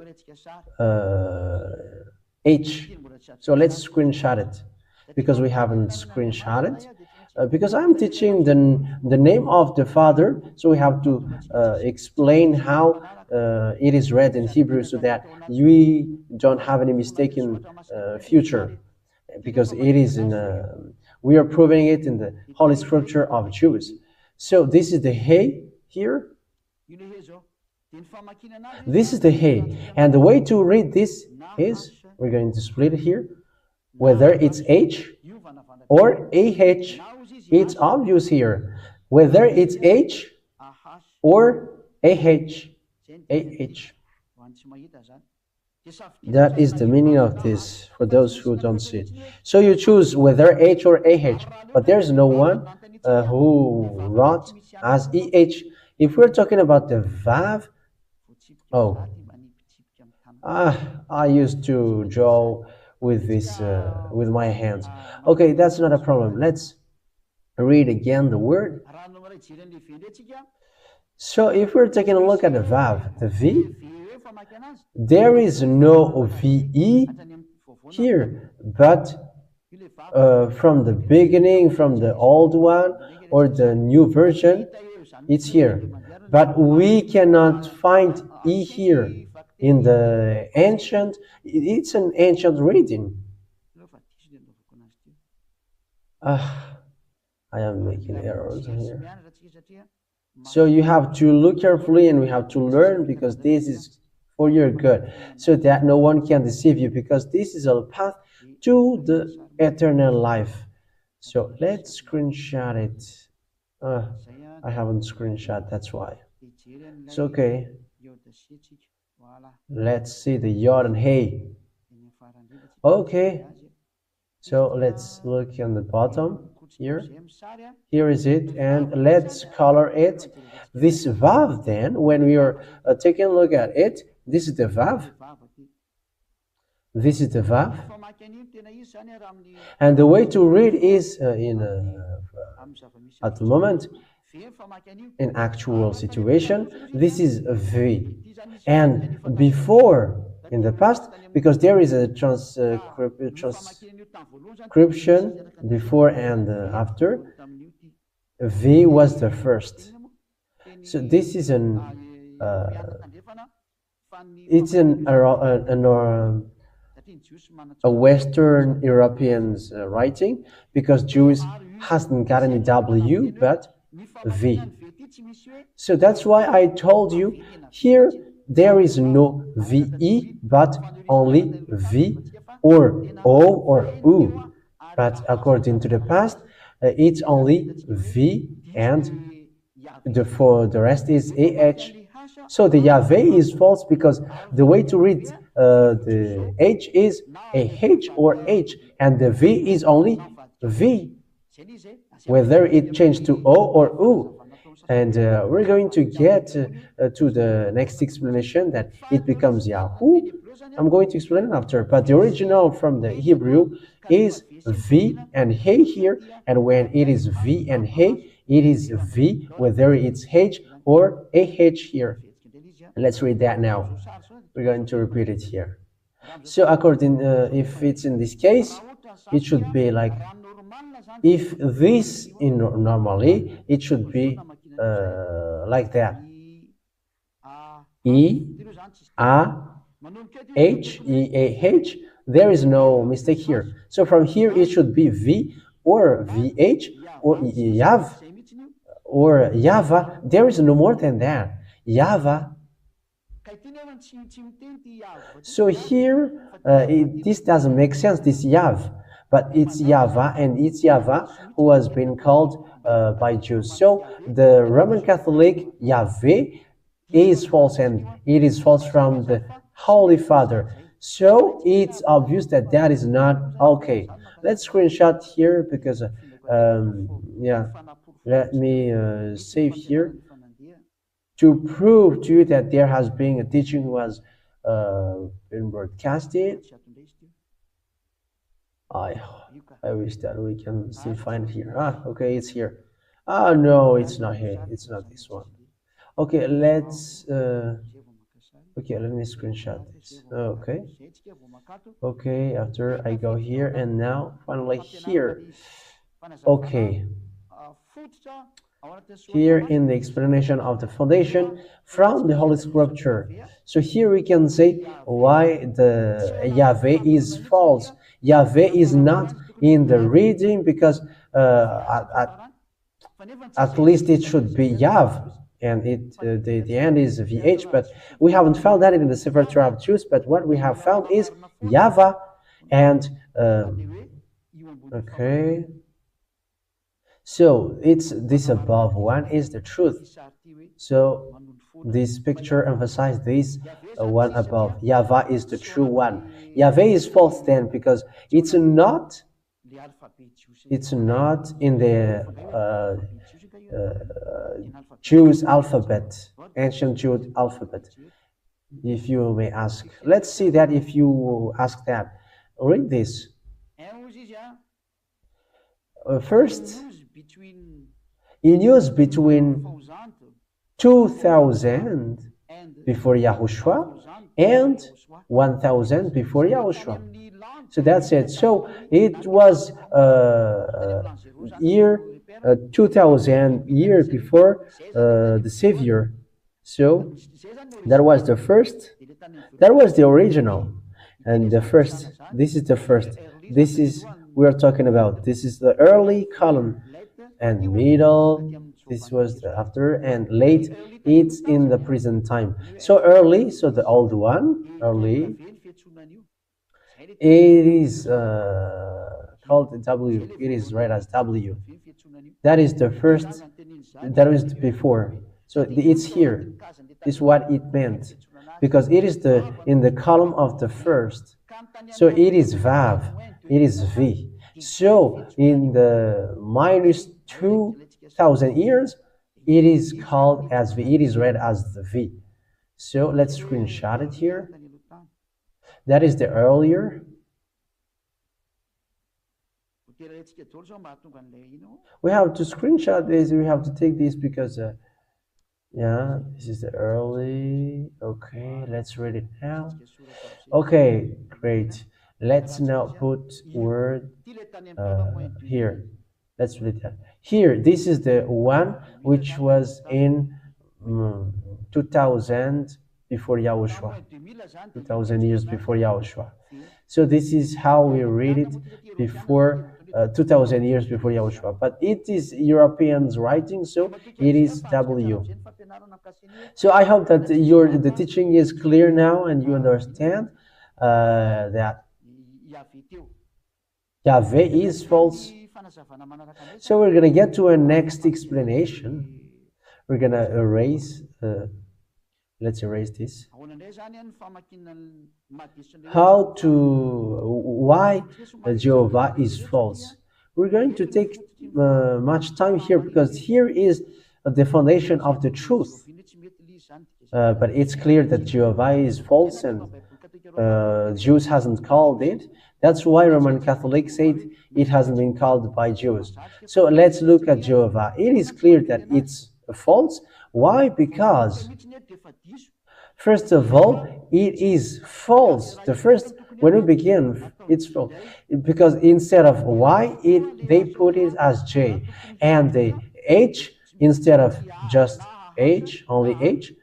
H. So let's screenshot it because we haven't screenshot it. Because I'm teaching the name of the Father, so we have to explain how it is read in Hebrew so that we don't have any mistake in future. Because it is we are proving it in the Holy Scripture of Jews. So this is the Hey here. This is the Hey, and the way to read this is, we're going to split it here. whether it's H or AH. It's obvious here, whether it's H or AH. AH. That is the meaning of this for those who don't see it. So you choose whether H or AH, but there's no one who wrote as EH. If we're talking about the VAV, oh, I used to draw with this with my hands. Okay, that's not a problem. Let's read again the word. So if we're taking a look at the VAV, the V, there is no VE here, but from the beginning, from the old one or the new version, it's here. But we cannot find E here in the ancient. It's an ancient reading. I am making errors here. So you have to look carefully and we have to learn, because this is for your good, so that no one can deceive you, because this is a path to the eternal life. So let's screenshot it. I haven't screenshot, that's why. It's okay. Let's see the yod and hey. Okay. So let's look on the bottom here. Here is it, and let's color it. This vav, then, when we are taking a look at it, this is the vav. This is the vav. And the way to read is at the moment, in actual situation, this is a V. And before, in the past, because there is a transcription before and after, V was the first. So this is it's a Western European's writing, because Jews hasn't got any W but V. So that's why I told you here there is no VE but only V or O or U. But according to the past, it's only V, and for the rest is AH. So the YAHVAH is false, because the way to read the H is AH or H, and the V is only V, whether it changed to O or U. And we're going to get to the next explanation, that it becomes Yahu. I'm going to explain it after, but the original from the Hebrew is V and Hey here, and when it is V and Hey, it is V, whether it's H or AH here. Let's read that now. We're going to repeat it here. So according, if it's in this case, it should be like, if this in normally, it should be like that. E, A, H, E, A, H. There is no mistake here. So from here, it should be V or VH or YAV or YAHVAH. There is no more than that. YAHVAH. So here, this doesn't make sense, this YAV, but it's YAHVAH, and it's YAHVAH who has been called by Jews. So the Roman Catholic YAHVAH is false, and it is false from the Holy Father. So it's obvious that that is not okay. Let's screenshot here, because yeah, let me save here to prove to you that there has been a teaching who has been broadcasted. I wish that we can still find it here. Okay, it's here. No, it's not here. It's not this one. Okay, let's okay, let me screenshot this. Okay, after I go here, and now finally here. Okay, here in the explanation of the foundation from the Holy Scripture. So here we can say why the YAHVAH is false. YAHVAH is not in the reading, because at least it should be YAV, and the end is VH, but we haven't found that in the Sefer Torah of Jews. But what we have found is YAHVAH, And okay, so it's this above one is the truth. So this picture emphasizes this one above. YAHVAH is the true one. YAHVAH is false then because it's not in the Jews alphabet, ancient Jewish alphabet, if you may ask. Let's see that if you ask that. Read this. First, in use between 2000 before Yahushua and 1000 before Yahushua. So that's it. So it was year 2000 year before the Savior. So that was the first. That was the original, and the first. This is the first. This is we are talking about. This is the early column, and middle. This was the after, and late. It's in the present time. So early. So the old one, early. It is called W. It is read as W. That is the first. That is before. So it's here. This is what it meant, because it is the in the column of the first. So it is Vav. It is V. So in the minus 2000 years, it is called as V. It is read as the V. So let's screenshot it here. That is the earlier. We have to screenshot this. We have to take this because, yeah, this is the early. Okay, let's read it now. Okay, great. Let's now put word here. Let's read that. Here, this is the one which was in 2000 before Yahushua. 2000 years before Yahushua. So this is how we read it before 2000 years before Yahushua. But it is Europeans writing, so it is W. So I hope that the teaching is clear now and you understand that YAHVAH is false. So we're going to get to a next explanation. We're going to erase, let's erase this. Why Jehovah is false. We're going to take much time here because here is the foundation of the truth. But it's clear that Jehovah is false and Jews hasn't called it. That's why Roman Catholics said it hasn't been called by Jews. So let's look at Jehovah. It is clear that it's false. Why? Because first of all, it is false. The first, when we begin, it's false. Because instead of Y, they put it as J. And the H, instead of just H, only H,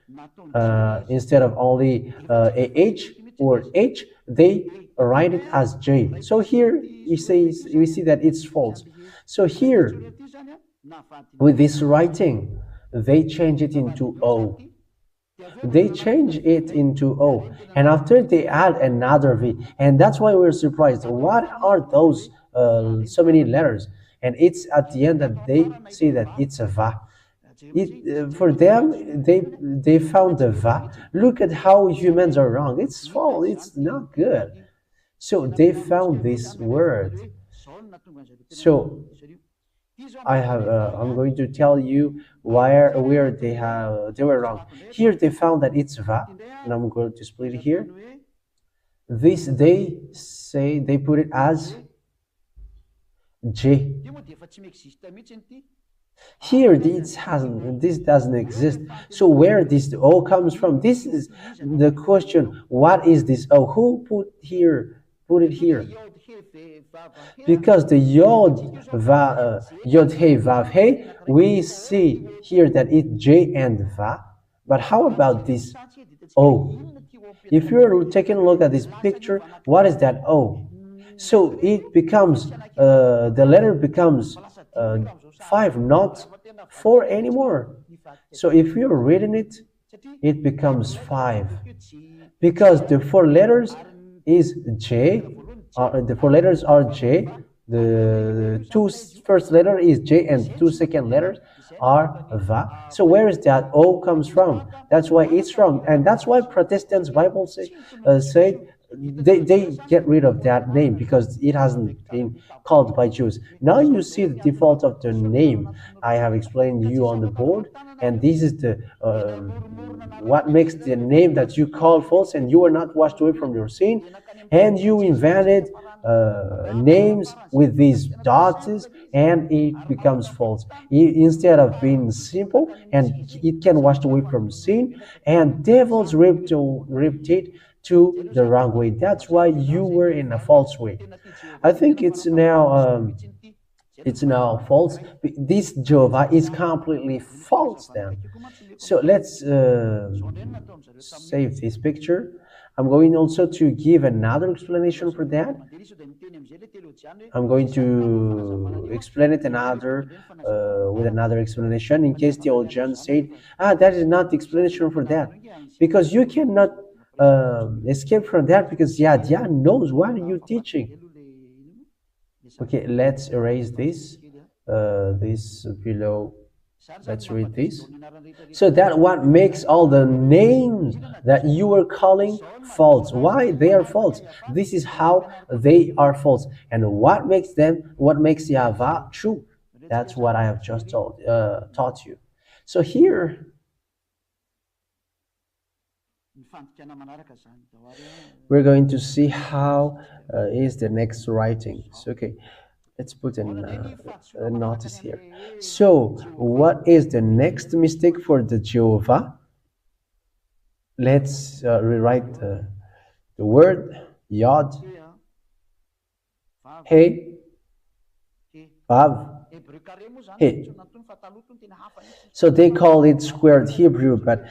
instead of only a H or H, they write it as J. So here, we see that it's false. So here, with this writing, they change it into O. They change it into O, and after they add another V, and that's why we're surprised. What are those so many letters? And it's at the end that they see that it's a Va. For them, they found the Va. Look at how humans are wrong. It's false. It's not good. So they found this word. So I'm going to tell you where they were wrong. Here they found that it's Va, and I'm going to split it here. This they say they put it as J. Here this doesn't exist. So where this O comes from? This is the question. What is this O? Who put it here? Because the Yod He Vav He, we see here that it's J and Va. But how about this O? If you're taking a look at this picture, what is that O? So it becomes, the letter becomes 5, not 4 anymore. So if you're reading it, it becomes 5. Because the 4 letters is J the four letters are J. The two first letter is J, and two second letters are Va. So where is that O comes from? That's why it's wrong, and that's why Protestants Bible say they get rid of that name because it hasn't been called by Jews. Now you see the default of the name. I have explained you on the board, and this is the what makes the name that you call false, and you are not washed away from your sin, and you invented names with these dots, and it becomes false instead of being simple, and it can wash away from sin, and devils ripped it to the wrong way. That's why you were in a false way. I think it's now false. This Jehovah is completely false then. So let's save this picture. I'm going also to give another explanation for that. I'm going to explain it with another explanation in case the old John said, that is not the explanation for that. Because you cannot escape from that because Yah knows what are you teaching. Okay, let's erase this. This below. Let's read this. So that what makes all the names that you were calling false. Why they are false? This is how they are false. And what makes YAHVAH true? That's what I have just taught you. So here, we're going to see how is the next writing. So, okay, let's put a notice here. So, what is the next mistake for the Jehovah? Let's rewrite the word Yod, He, Vav, He. So they call it squared Hebrew, but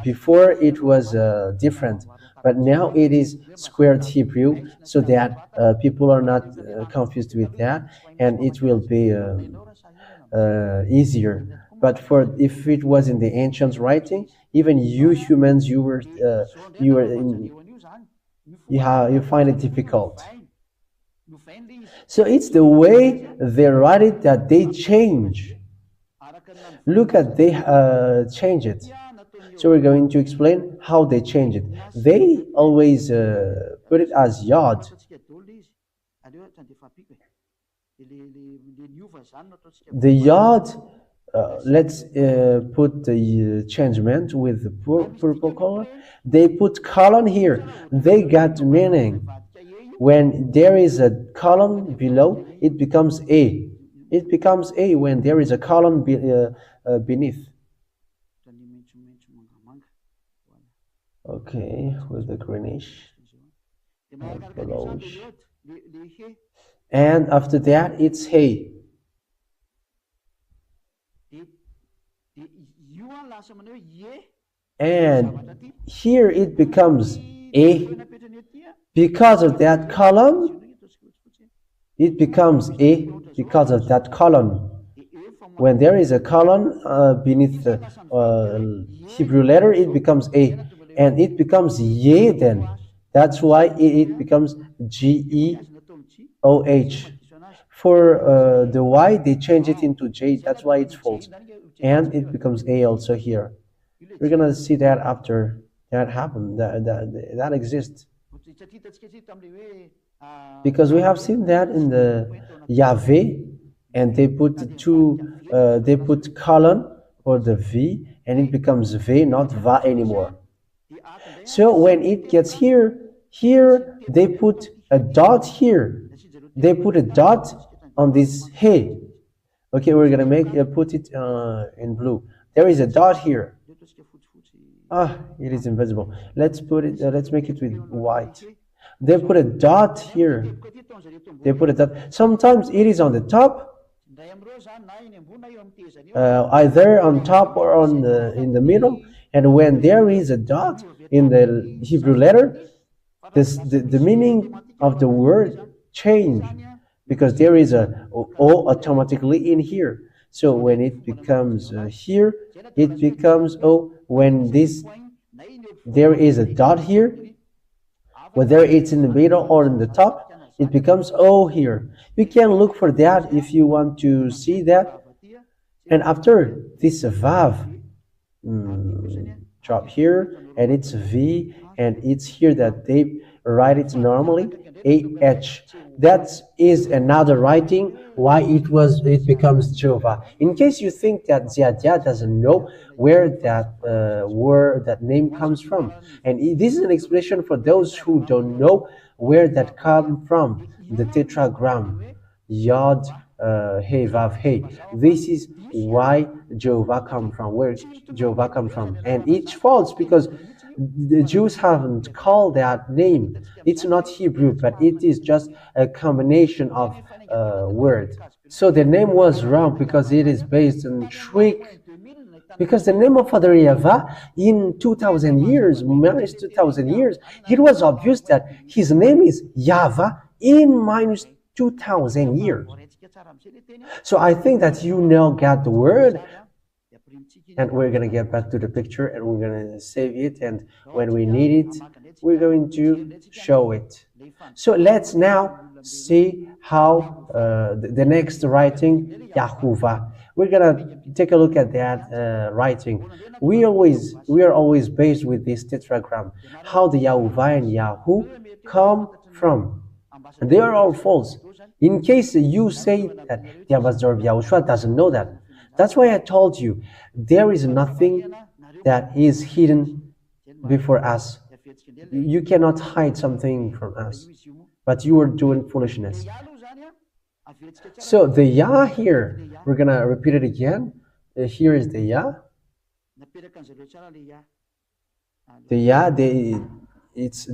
before it was different. But now it is squared Hebrew, so that people are not confused with that, and it will be easier. But if it was in the ancient writing, even you humans, you find it difficult. So it's the way they write it that they change. Look at they change it. So we're going to explain how they change it. They always put it as Yod. The Yod, let's put the changement with the purple color. They put colon here. They got meaning. When there is a column below, it becomes A. It becomes A when there is a column beneath. Okay, with the greenish or yellowish. And after that, it's Hey. And here it becomes A. Because of that column, it becomes A because of that column. When there is a column beneath the Hebrew letter, it becomes A. And it becomes Ye then. That's why it becomes Geoh. For the Y, they change it into J. That's why it's false. And it becomes A also here. We're going to see that after that happened. That exists. Because we have seen that in the YAHVAH, and they put they put colon for the V, and it becomes V, not Va anymore. So when it gets here they put a dot here. They put a dot on this He. Okay, we're gonna put it in blue. There is a dot here. It is invisible. Let's put it. Let's make it with white. They put a dot here. They put a dot. Sometimes it is on the top, either on top or in the middle. And when there is a dot in the Hebrew letter, the meaning of the word change because there is a O automatically in here. So when it becomes here, it becomes O. When there is a dot here, Whether it's in the middle or in the top, it becomes O here. You can look for that if you want to see that. And after this Vav drop here, and it's V, and it's here that they write it normally, AH. That is another writing why it becomes Jehovah. In case you think that Ziadia doesn't know where that name comes from, and this is an explanation for those who don't know where that comes from, the tetragram. Yod, Hey, Vav, Hey. This is why Jehovah come from, where Jehovah come from. And it's false because the Jews haven't called that name. It's not Hebrew, but it is just a combination of words. So the name was wrong because it is based on trick. Because the name of Father YAHVAH in 2000 years, minus 2000 years, it was obvious that his name is YAHVAH in minus 2000 years. So I think that you now got the word, and we're going to get back to the picture and we're going to save it, and when we need it, we're going to show it. So let's now see how the next writing, YAHVAH. We're going to take a look at that writing. We are always based with this tetragram, how the YAHVAH and Yahu come from. They are all false. In case you say that the ambassador of YAHOSHUAH doesn't know that. That's why I told you, there is nothing that is hidden before us. You cannot hide something from us, but you are doing foolishness. So the Yah here, we're going to repeat it again. Here is the Yah. The Yah, the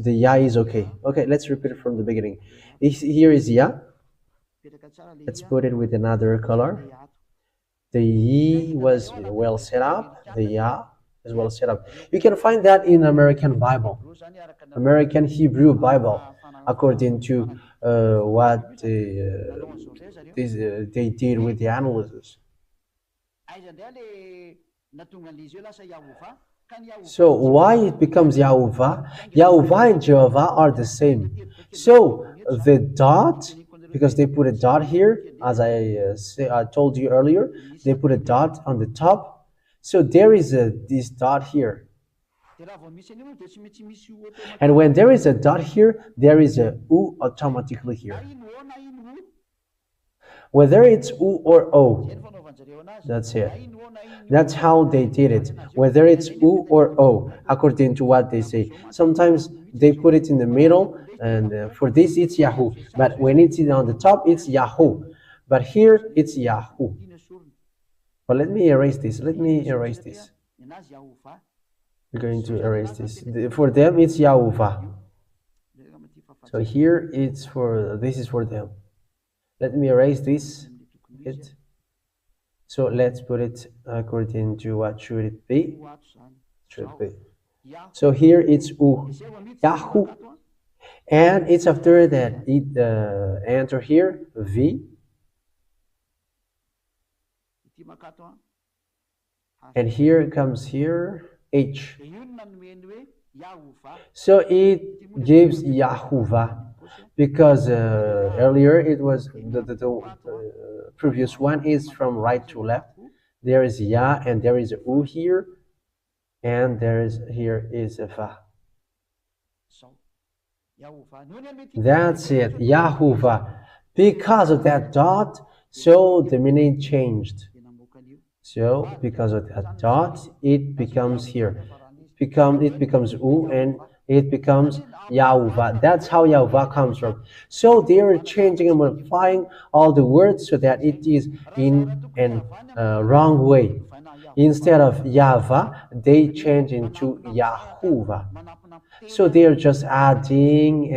Yah is okay. Okay, let's repeat it from the beginning. Here is Yah. Let's put it with another color. The Yi was well set up. The Yah is well set up. You can find that in American Bible, American Hebrew Bible, according to what they did with the analysis. So why it becomes YAHVAH? YAHVAH and Jehovah are the same. So the dot, because they put a dot here, as I told you earlier, they put a dot on the top. So there is this dot here. And when there is a dot here, there is a U automatically here. Whether it's U or O, that's it. That's how they did it. Whether it's U or O, according to what they say. Sometimes they put it in the middle, and for this it's Yahoo. But when it's on the top, it's Yahoo. But here it's Yahoo. But let me erase this. Let me erase this. We're going to erase this. For them, it's YAHVAH. So here it's this is for them. Let me erase this. So let's put it according to what should it be. Should be. So here it's U, Yahoo, and it's after that it enter here V, and here comes here H. So it gives YAHVAH. Because earlier it was the previous one is from right to left. There is Yah and there is a U here, and here is a Va. That's it, YAHVAH. Because of that dot, so the meaning changed. So because of that dot, it becomes here. It becomes U and it becomes YAHVAH. That's how YAHVAH comes from. So they are changing and modifying all the words so that it is in a wrong way. Instead of YAHVAH, they change into YAHVAH. So they are just adding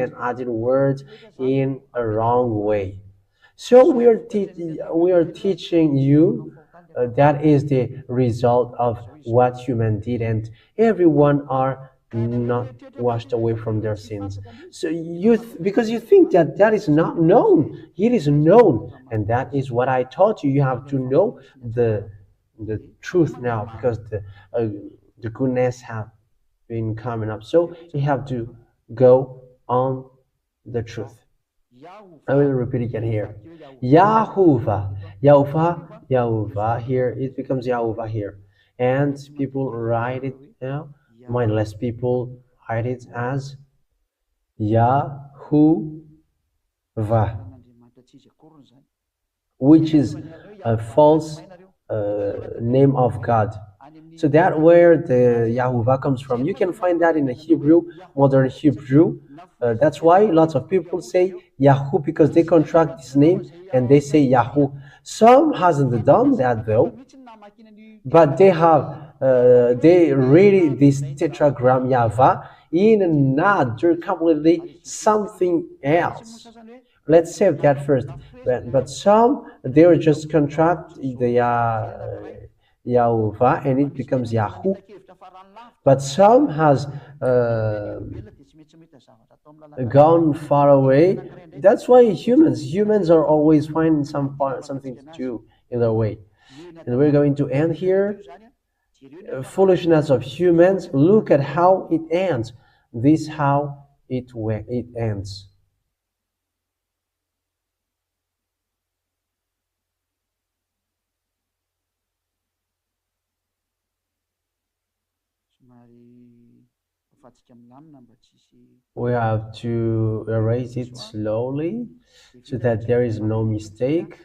words in a wrong way. So we are teaching you that is the result of what human did, and everyone are not washed away from their sins. So because you think that is not known, it is known, and that is what I taught you. You have to know the truth now, because the goodness have been coming up. So you have to go on the truth. I will repeat again here. Yahovah, Yahovah, Yahovah. Here it becomes Yahovah here, and people write it. Mindless people write it as Yahovah, which is a false name of God. So that where the Yahovah comes from. You can find that in the Hebrew, modern Hebrew. That's why lots of people say Yahoo because they contract this name and they say Yahoo. Some hasn't done that though, but they have they read this tetragram YAHVAH in another completely something else. Let's save that first. But some they will just contract the Yahovah and it becomes Yahoo. But some has gone far away. That's why humans are always finding something to do in their way. And we're going to end here. Foolishness of humans. Look at how it ends. This how it ends. We have to erase it slowly so that there is no mistake.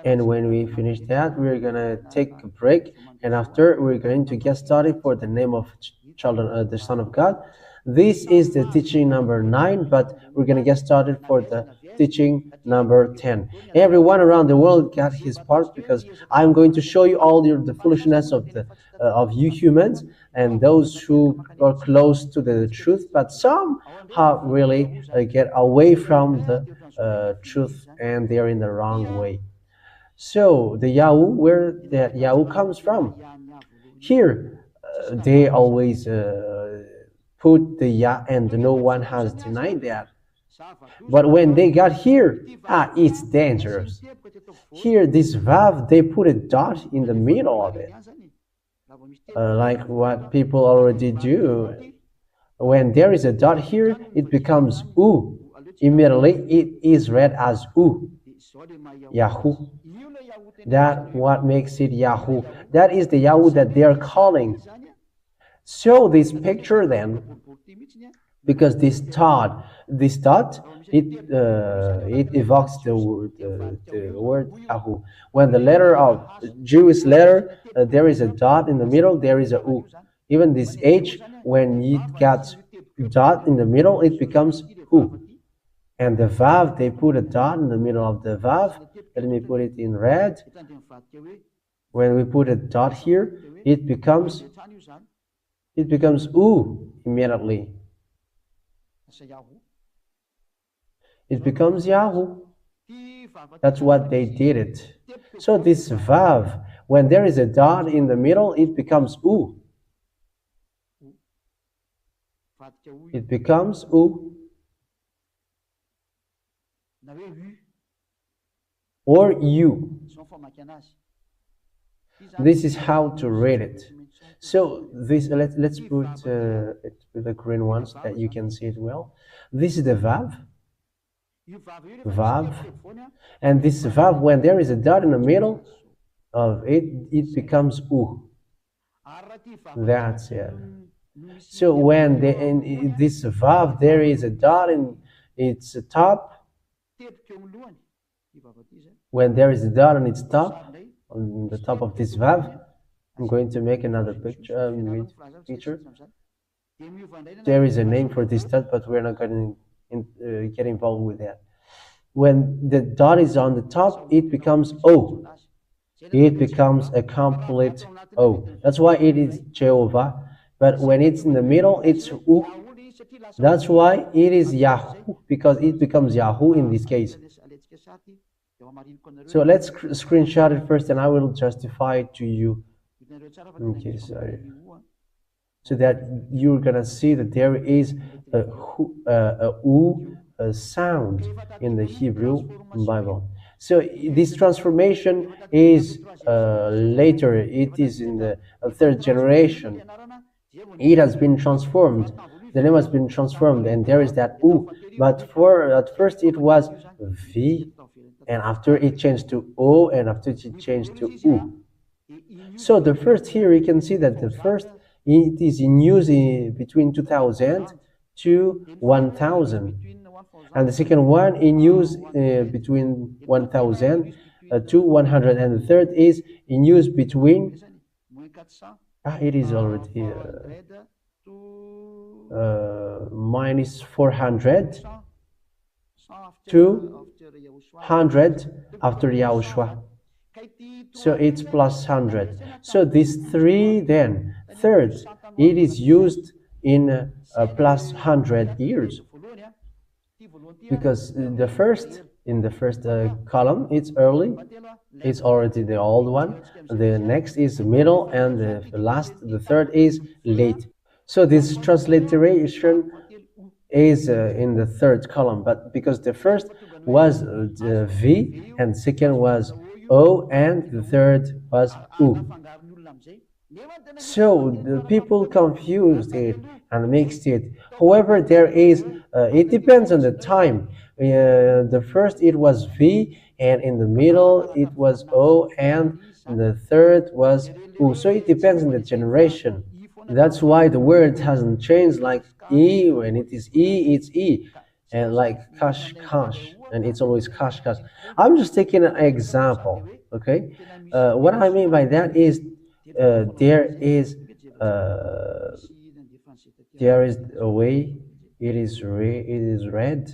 And when we finish that, we're gonna take a break, and after we're going to get started for the name of the Son of God. This is the teaching number 9, but we're gonna get started for the teaching number 10. Everyone around the world got his part, because I'm going to show you all the foolishness of you humans and those who are close to the truth, but some have really get away from the truth and they're in the wrong way. So the Yahoo, where that Yahoo comes from? Here, they always put the Yah, and no one has denied that. But when they got here, it's dangerous. Here, this Vav, they put a dot in the middle of it, like what people already do. When there is a dot here, it becomes U. Immediately, it is read as U. Yahoo. That what makes it Yahoo. That is the Yahoo that they are calling. So this picture then, because this dot, it evokes the word Yahoo. When the letter of Jewish letter, there is a dot in the middle, there is a U. Even this H, when it gets dot in the middle, it becomes U. And the Vav, they put a dot in the middle of the Vav. Let me put it in red. When we put a dot here, it becomes U immediately. It becomes Yahoo. That's what they did it. So this Vav, when there is a dot in the middle, it becomes U. It becomes U. Or U. This is how to read it. So this let's put it with the green one so that you can see it well. This is the Vav, and this Vav, when there is a dot in the middle of it, it becomes U. That's it. So when in this Vav there is a dot in its top, when there is a dot on its top, on the top of this Vav, I'm going to make another picture. There is a name for this dot, but we're not going to get involved with that. When the dot is on the top, it becomes O. It becomes a complete O. That's why it is Jehovah. But when it's in the middle, it's U. That's why it is Yahoo, because it becomes Yahoo in this case. So let's screenshot it first, and I will justify it to you. Okay, sorry. So that you're gonna see that there is a U sound in the Hebrew Bible. So this transformation is later. It is in the third generation. It has been transformed. the name has been transformed, and there is that U. But for at first it was V, and after it changed to O, and after it changed to U. So the first here, you can see that the first, it is in use between 2000 to 1000. And the second one in use between 1000 to 100. And the third is in use between, it is already minus 400 to 100 after Yahushua. So it's plus 100. So these three then, third, it is used in plus 100 years. Because in the first column, it's early, it's already the old one. The next is middle, and the last, the third is late. So this transliteration is in the third column, but because the first was the V, and the second was O, and the third was U. So the people confused it and mixed it. However, there is, it depends on the time. The first it was V, and in the middle it was O, and the third was U. So it depends on the generation. That's why the word hasn't changed, like E, when it is E, it's E. And like kash, kash, and it's always kash, kash. I'm just taking an example, okay? What I mean by that is there is a way it is read.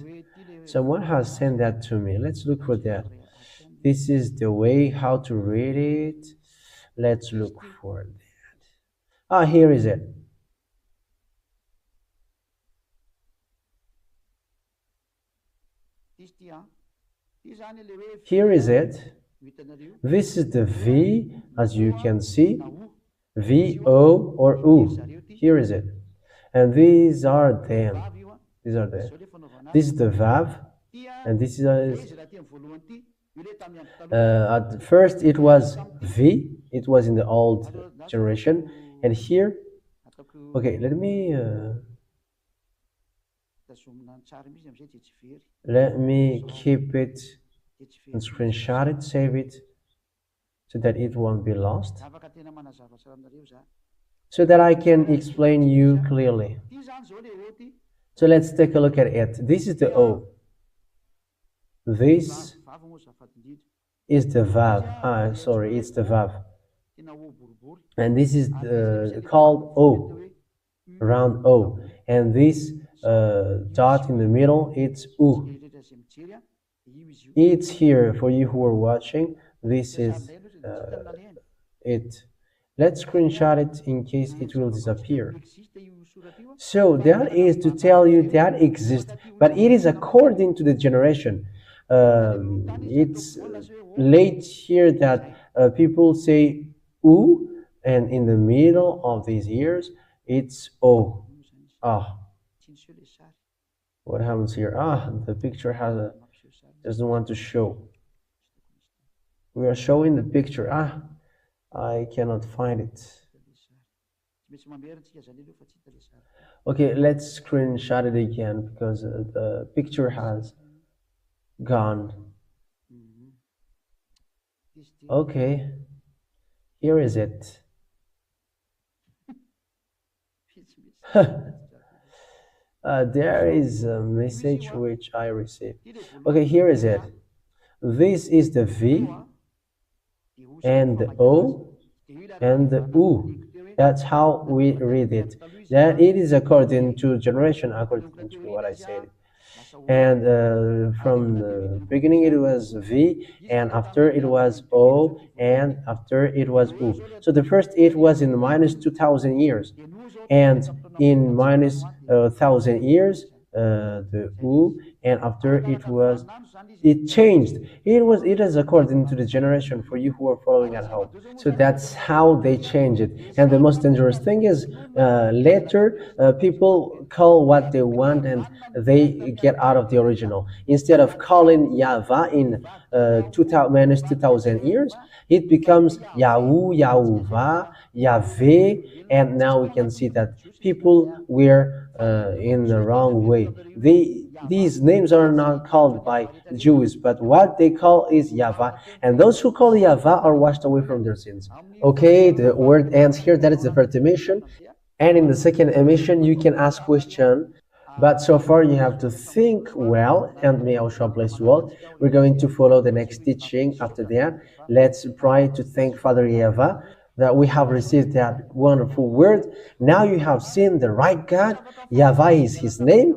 Someone has sent that to me. Let's look for that. This is the way how to read it. Let's look for that. Here is it. Here is it. This is the V, as you can see, V, O, or U. Here is it. And these are them. These are them. This is the VAV, and this is at first it was V. It was in the old generation, and here, okay, let me keep it and screenshot it, save it, so that it won't be lost, so that I can explain you clearly. So let's take a look at it. This is the O. This is the VAV. Sorry, it's the VAV. And this is called O, round O. And this dot in the middle, it's U. It's here for you who are watching. This is it. Let's screenshot it in case it will disappear. So that is to tell you that exists, but it is according to the generation. It's late here that people say U, and in the middle of these years, it's O. What happens here? The picture doesn't want to show. We are showing the picture. I cannot find it. Okay, let's screenshot it again because the picture has gone. Okay, here is it. There is a message which I received. Okay, here is it. This is the V and the O and the U. That's how we read it. That it is according to generation, according to what I said. And from the beginning it was V, and after it was O, and after it was U. So the first it was in minus 2000 years, and in minus 1000 years the U, and after it changed. It is according to the generation for you who are following at home. So that's how they change it. And the most dangerous thing is later people call what they want and they get out of the original. Instead of calling YAHVAH in minus 2000 years, it becomes YAHOSHUAH, YAHVAH, and now we can see that people were in the wrong way. These names are not called by Jews, but what they call is YAHVAH, and those who call YAHVAH are washed away from their sins. Okay, the word ends here. That is the first emission, and in the second emission you can ask question. But so far you have to think well, and may YAHOSHUAH bless you all. We're going to follow the next teaching after that. Let's pray to thank Father YAHVAH that we have received that wonderful word. Now you have seen the right God. YAHVAH is his name.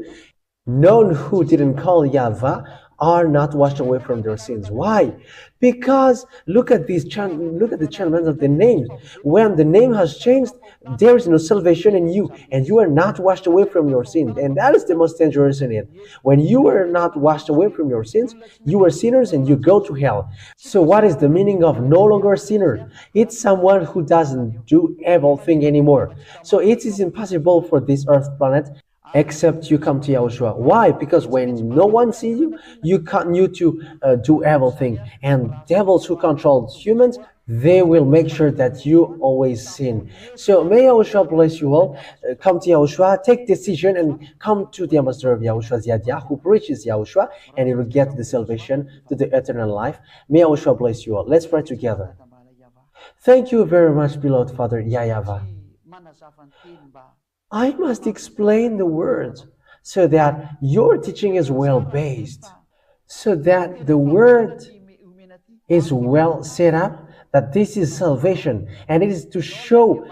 None who didn't call YAHVAH are not washed away from their sins. Why? Because look at the changement of the names. When the name has changed, there is no salvation in you, and you are not washed away from your sins. And that is the most dangerous in it. When you are not washed away from your sins, you are sinners and you go to hell. So what is the meaning of no longer a sinner? It's someone who doesn't do evil thing anymore. So it is impossible for this earth planet except you come to YAHOSHUAH. Why? Because when no one sees you, you continue to do everything. And devils who control humans, they will make sure that you always sin. So may YAHOSHUAH bless you all. Come to YAHOSHUAH, take decision, and come to the ambassador of YAHOSHUAH, Ziyadia, who preaches YAHOSHUAH, and you will get the salvation to the eternal life. May YAHOSHUAH bless you all. Let's pray together. Thank you very much, beloved Father YAHVAH. I must explain the words so that your teaching is well based, so that the word is well set up, that this is salvation, and it is to show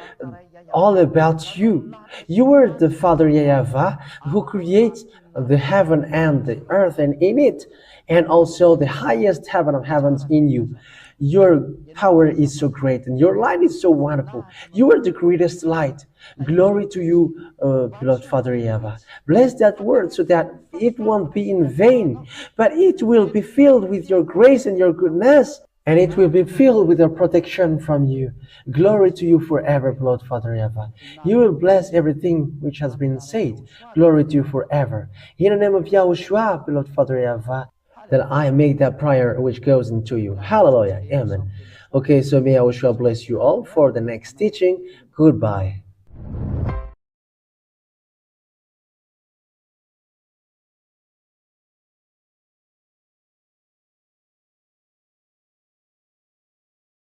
all about you. You are the Father YAHVAH who creates the heaven and the earth and in it, and also the highest heaven of heavens in you. Your power is so great and your light is so wonderful. You are the greatest light. Glory to you, beloved Father YAHVAH. Bless that word so that it won't be in vain, but it will be filled with your grace and your goodness, and it will be filled with your protection from you. Glory to you forever, beloved Father YAHVAH. You will bless everything which has been said. Glory to you forever. In the name of YAHOSHUAH, beloved Father YAHVAH, that I make that prayer which goes into you. Hallelujah. Amen. Okay, so may YAHOSHUAH bless you all for the next teaching. Goodbye.